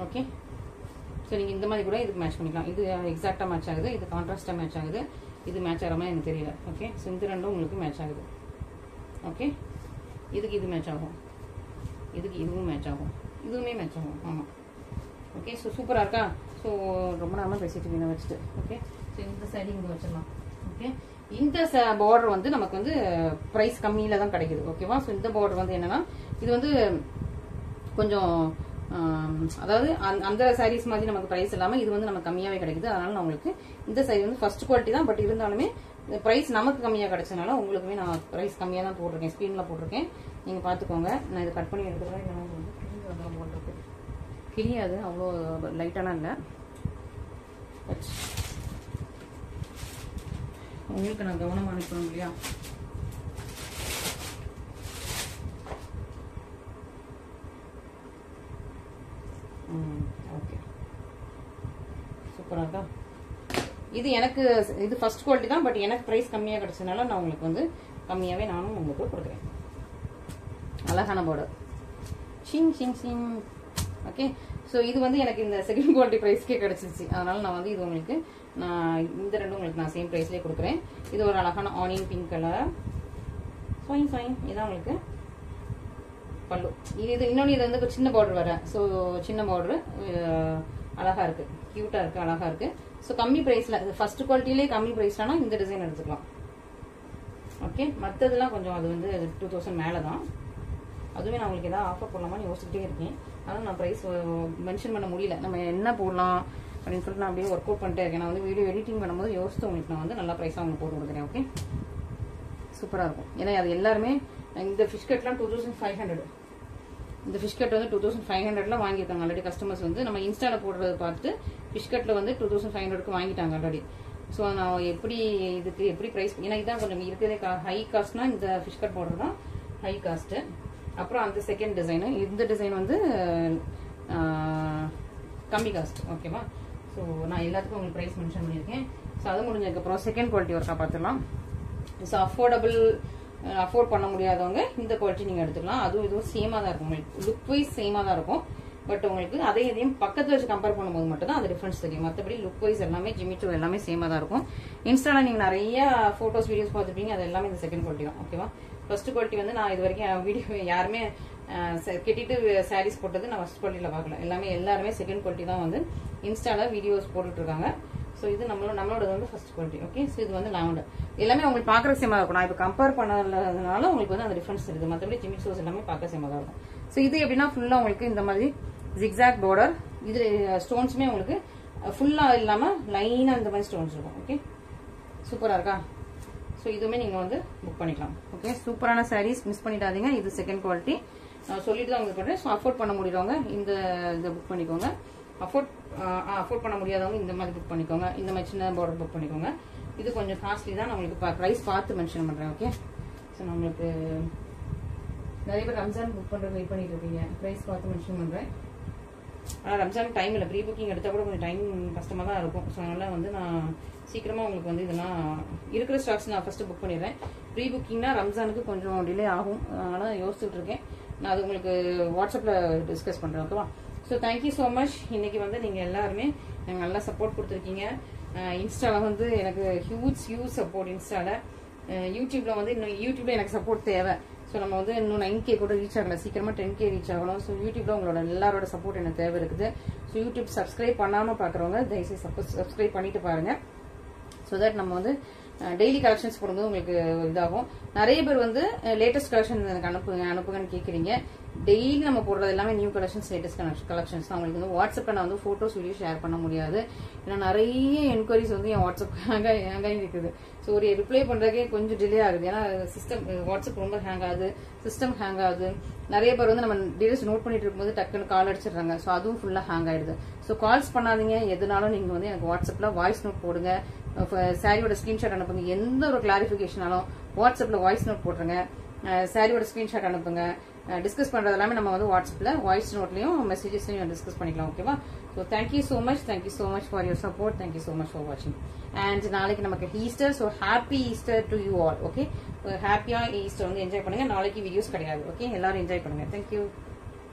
Speaker 1: ஓகே, ஸோ நீங்கள் இந்த மாதிரி கூட இதுக்கு மேட்ச் பண்ணிக்கலாம். இது எக்ஸாக்டாக மேட்ச் ஆகுது, இது கான்ட்ராஸ்டாக மேட்ச் ஆகுது, இது மேட்ச் ஆகிற மாதிரி எனக்கு தெரியல. ஓகே, ஸோ இந்த ரெண்டும் உங்களுக்கு மேட்ச் ஆகுது. ஓகே, இதுக்கு இது மேட்ச் ஆகும், இதுக்கு இதுவும் மேட்ச் ஆகும், இதுவுமே மேட்ச் ஆகும். ஆமாம். ஓகே, ஸோ சூப்பராக இருக்கா. ஸோ ரொம்ப நேரமாக பேசிட்டு இருக்கீங்க வச்சுட்டு. ஓகே, ஸோ இந்த சைடு இங்கே வச்சிடலாம். ஓகே, இந்த பார்டர் வந்து நமக்கு வந்து ப்ரைஸ் கம்மியில் தான் கிடைக்குது. ஓகேவா, ஸோ இந்த பார்டர் வந்து என்னன்னா இது வந்து கொஞ்சம் அதாவது அந்த சாரீஸ் மாதிரி நமக்கு ப்ரைஸ் இல்லாமல் இது வந்து நமக்கு கம்மியாகவே கிடைக்குது. அதனால நான் உங்களுக்கு இந்த சாரீ வந்து ஃபர்ஸ்ட் குவாலிட்டி தான், பட் இருந்தாலுமே ப்ரைஸ் நமக்கு கம்மியாக கிடைச்சதுனால உங்களுக்குமே நான் ப்ரைஸ் கம்மியாக தான் போட்டிருக்கேன், ஸ்க்ரீனில் போட்டிருக்கேன். நீங்கள் பார்த்துக்கோங்க. நான் இதை கட் பண்ணி எடுத்துக்கிறேன். இல்லை போட்டிருக்கு கிளியாது, அவ்வளோ லைட்டாலாம் இல்லை. உங்களுக்கு நான் கவனமாக அனுப்பணும் இல்லையா. ஓகே, சூப்பராக இருக்கா. இது எனக்கு இது ஃபர்ஸ்ட் குவாலிட்டி தான், பட் எனக்கு ப்ரைஸ் கம்மியாக கிடைச்சதுனால நான் உங்களுக்கு வந்து கம்மியாகவே நானும் உங்களுக்கு கொடுக்குறேன். அழகான பார்டர், ஷிங் ஷிங் ஷிங். ஓகே, ஸோ இது வந்து எனக்கு இந்த செகண்ட் குவாலிட்டி ப்ரைஸ்க்கே கிடச்சிருச்சு. அதனால நான் வந்து இது உங்களுக்கு நான் இந்த ரெண்டும் உங்களுக்கு நான் சேம் ப்ரைஸ்லேயே கொடுக்குறேன். இது ஒரு அழகான onion pink colour. Fine fine, இதான் உங்களுக்கு பல்லு. இது இன்னொன்று இது வந்து சின்ன பார்டர் வர. ஸோ சின்ன பார்டரு அழகா இருக்கு, கியூட்டா இருக்கு, அழகா இருக்கு. ஸோ கம்மி ப்ரைஸ்ல இது ஃபர்ஸ்ட் குவாலிட்டிலே கம்மி ப்ரைஸ்லனா இந்த டிசைன் எடுத்துக்கலாம். ஓகே, மற்றதெல்லாம் கொஞ்சம் அது வந்து 2000 மேலே தான். அதுவே நான் உங்களுக்கு ஏதாவது ஆஃபர் போடலாமான்னு யோசிச்சுட்டே இருக்கேன். ஆனால் நான் ப்ரைஸ் மென்ஷன் பண்ண முடியல. நம்ம என்ன போடலாம் அப்படின்னு சொல்லிட்டு நான் அப்படியே ஒர்க் அவுட் பண்ணிட்டே இருக்கேன். நான் வந்து வீடியோ எடிட்டிங் பண்ணும்போது யோசித்து உங்களுக்கு நான் வந்து நல்லா ப்ரைஸாக உங்களுக்கு போட்டு கொடுக்குறேன். ஓகே, சூப்பராக இருக்கும். ஏன்னா அது எல்லாருமே இந்த ஃபிஷ் கட்லாம் 2500. இந்த ஃபிஷ் கட் வந்து 2500ல வாங்கியிருக்காங்க ஆல்ரெடி கஸ்டமர்ஸ். வந்து நம்ம இன்ஸ்டால போடுறத பார்த்து ஃபிஷ் கட்டில் வந்து 2500க்கு வாங்கிட்டாங்க ஆல்ரெடி. ஸோ நான் இதுக்கு எப்படி ப்ரைஸ், ஏன்னா இதான் கொஞ்சம் இருக்கிறதே ஹை காஸ்ட்னா இந்த ஃபிஷ் கட் பார்டர் தான் ஹை காஸ்ட்டு. அப்புறம் அந்த செகண்ட் டிசைனு, இந்த டிசைன் வந்து கம்மி காஸ்ட். ஓகேவா, ஸோ நான் எல்லாத்துக்கும் உங்களுக்கு ப்ரைஸ் மென்ஷன் பண்ணியிருக்கேன். ஸோ அது முடிஞ்சதுக்கப்புறம் செகண்ட் குவாலிட்டி ஒர்க்காக பார்த்துடலாம். ஸோ அஃபோர்ட் பண்ண முடியாதவங்க இந்த குவாலிட்டி நீங்கள் எடுத்துக்கலாம். அதுவும் இதுவும் சேமாக தான் இருக்கும், உங்களுக்கு லுக் வைஸ் சேமாக தான் இருக்கும். பட் உங்களுக்கு இதையும் பக்கத்தில் வச்சு கம்பேர் பண்ணும்போது மட்டும் தான் அது டிஃபரன்ஸ் தெரியும். மற்றபடி லுக் வைஸ் எல்லாமே ஜிமிச்சோ எல்லாமே சேமாக தான் இருக்கும். இன்ஸ்டால நீங்கள் நிறைய ஃபோட்டோஸ் வீடியோஸ் பார்த்துருப்பீங்க, அது எல்லாமே இந்த செகண்ட் குவாலிட்டி தான். ஓகேவா, ஃபர்ஸ்ட் குவாலிட்டி வந்து நான் இது வரைக்கும் வீடியோ யாருமே கெட்டிட்டு சாரீஸ் போட்டது நான் ஃபர்ஸ்ட் குவாலிட்டியில் பார்க்கல. எல்லாருமே செகண்ட் குவாலிட்டி தான் வந்து இன்ஸ்டால வீடியோஸ் போட்டுட்டு இருக்காங்க. ஸோ இது நம்மளோட வந்து ஃபர்ஸ்ட் குவாலிட்டி. ஓகே, ஸோ இது வந்து லாவெண்டர். எல்லாமே உங்களுக்கு பார்க்குற சேமாக இருக்கும். நான் இப்போ கம்பேர் பண்ணதுனால உங்களுக்கு வந்து அந்த டிஃபரன்ஸ் இருக்குது. மற்றபடி ஜிமிச்சோஸ் எல்லாமே பார்க்க சேமாக தான் இருக்கும். ஸோ இது எப்படின்னா ஃபுல்லாக உங்களுக்கு இந்த மாதிரி ஜிக்ஸாக் பார்டர், இது ஸ்டோன்ஸுமே உங்களுக்கு ஃபுல்லாக இல்லாமல் லைனாக இந்த மாதிரி ஸ்டோன்ஸ் இருக்கும். ஓகே, சூப்பராக இருக்கா. ஸோ இதுவுமே நீங்கள் வந்து புக் பண்ணிக்கலாம். ஓகே, சூப்பரான சாரீஸ், மிஸ் பண்ணிடாதீங்க. இது செகண்ட் குவாலிட்டி நான் சொல்லிட்டு தான் உங்களுக்கு பண்ணுறேன். ஸோ அஃபோர்ட் பண்ண முடியறவங்க இதை புக் பண்ணிக்கோங்க. அஃபோர்ட் பண்ண முடியாதவங்க இந்த மாதிரி புக் பண்ணிக்கோங்க. இந்த மாதிரி சின்ன பார்டர் புக் பண்ணிக்கோங்க. இது கொஞ்சம் காஸ்ட்லி தான், நான் உங்களுக்கு ப்ரைஸ் பார்த்து மென்ஷன் பண்ணுறேன். ஓகே, ஸோ நம்மளுக்கு நிறைய பேர் ரம்ஜான் புக் பண்ணுறது வெயிட் பண்ணிட்டு இருக்கீங்க, ப்ரைஸ் பார்த்து மென்ஷன் பண்ணுறேன். ஆனால் ரம்ஜான் டைம் இல்லை, ப்ரீ புக்கிங் எடுத்தால் கூட கொஞ்சம் டைம் கஷ்டமாக தான் இருக்கும். ஸோ அதனால் வந்து நான் சீக்கிரமாக உங்களுக்கு வந்து இதெல்லாம் இருக்கிற ஸ்டாக்ஸ் நான் ஃபஸ்ட்டு புக் பண்ணிடுறேன். ப்ரீ புக்கிங்னா ரம்ஜானுக்கு கொஞ்சம் டிலே ஆகும், அதனால் யோசிச்சுட்டு இருக்கேன். நான் அது உங்களுக்கு வாட்ஸ்அப்பில் டிஸ்கஸ் பண்ணுறேன், ஓகேவா? So thank you so much. இன்றைக்கி வந்து நீங்கள் எல்லாருமே எனக்கு நல்லா சப்போர்ட் கொடுத்துருக்கீங்க. இன்ஸ்டாவில் வந்து எனக்கு ஹியூஜ் சப்போர்ட். இன்ஸ்டாவில் யூடியூப்பில் வந்து இன்னும் யூடியூப்பில் எனக்கு சப்போர்ட் தேவை. ஸோ நம்ம வந்து இன்னும் 9K கூட ரீச் ஆகலை, சீக்கிரமாக 10K ரீச் ஆகணும். ஸோ யூடியூப்பில் உங்களோட எல்லாரோட சப்போர்ட் எனக்கு தேவை இருக்குது. ஸோ யூடியூப் சப்ஸ்கிரைப் பண்ணாமல் பார்க்குறவங்க தயவுசெய்து சப்ஸ்கிரைப் பண்ணிட்டு பாருங்கள். ஸோ தட் நம்ம வந்து டெய்லி கலெக்ஷன்ஸ் போடும்போது உங்களுக்கு இதாகும். நிறைய பேர் வந்து லேட்டஸ்ட் கலெக்ஷன் எனக்கு அனுப்புங்கன்னு கேட்குறீங்க. டெய்லி நம்ம போடுறது எல்லாமே நியூ கலெக்ஷன்ஸ், லேட்டஸ்ட் கலெக்ஷன்ஸ் தான். உங்களுக்கு வந்து வாட்ஸ்அப்பில் நான் வந்து ஃபோட்டோஸ் வீடியோ ஷேர் பண்ண முடியாது. ஏன்னா நிறைய என்கொயரிஸ் வந்து என் வாட்ஸ்அப் ஹேங்காகி இருக்குது. ஸோ ஒரு ரிப்ளை பண்ணுறதுக்கே கொஞ்சம் டிலே ஆகுது. ஏன்னா சிஸ்டம் வாட்ஸ்அப் ரொம்ப ஹேங் ஆகுது, சிஸ்டம் ஹேங் ஆகுது. நிறைய பேர் வந்து நம்ம டீடைல்ஸ் நோட் பண்ணிட்டு இருக்கும்போது டக்குன்னு கால் அடிச்சிடுறாங்க. ஸோ அதுவும் ஃபுல்லாக ஹேங் ஆயிடுது. ஸோ கால்ஸ் பண்ணாதீங்க. எதுனாலும் நீங்கள் வந்து எனக்கு வாட்ஸ்அப்பில் வாய்ஸ் நோட் போடுங்க, சாரியோட ஸ்கிரீன்ஷாட் அனுப்புங்க. எந்த ஒரு கிளாரிஃபிகேஷனாலும் வாட்ஸ்அப்பில் வாய்ஸ் நோட் போட்டுருங்க, சாரியோட ஸ்கிரீன்ஷாட் அனுப்புங்க. டிஸ்கஸ் பண்றது எல்லாமே நம்ம வந்து வாட்ஸ்அப்ல வாய்ஸ் நோட்லயும் மெசேஜஸ்லயும் டிஸ்கஸ் பண்ணிக்கலாம், ஓகேவா? So thank you so much for your support. Thank you so much for வாட்சிங். அண்ட் நாளைக்கு நமக்கு Easter. So happy Easter to you all. Okay, ஹாப்பியா ஈஸ்டர் வந்து என்ஜாய் பண்ணுங்க. நாளைக்கு வீடியோஸ் கிடையாது. ஓகே, எல்லாரும் என்ஜாய் பண்ணுங்க. தேங்க்யூ.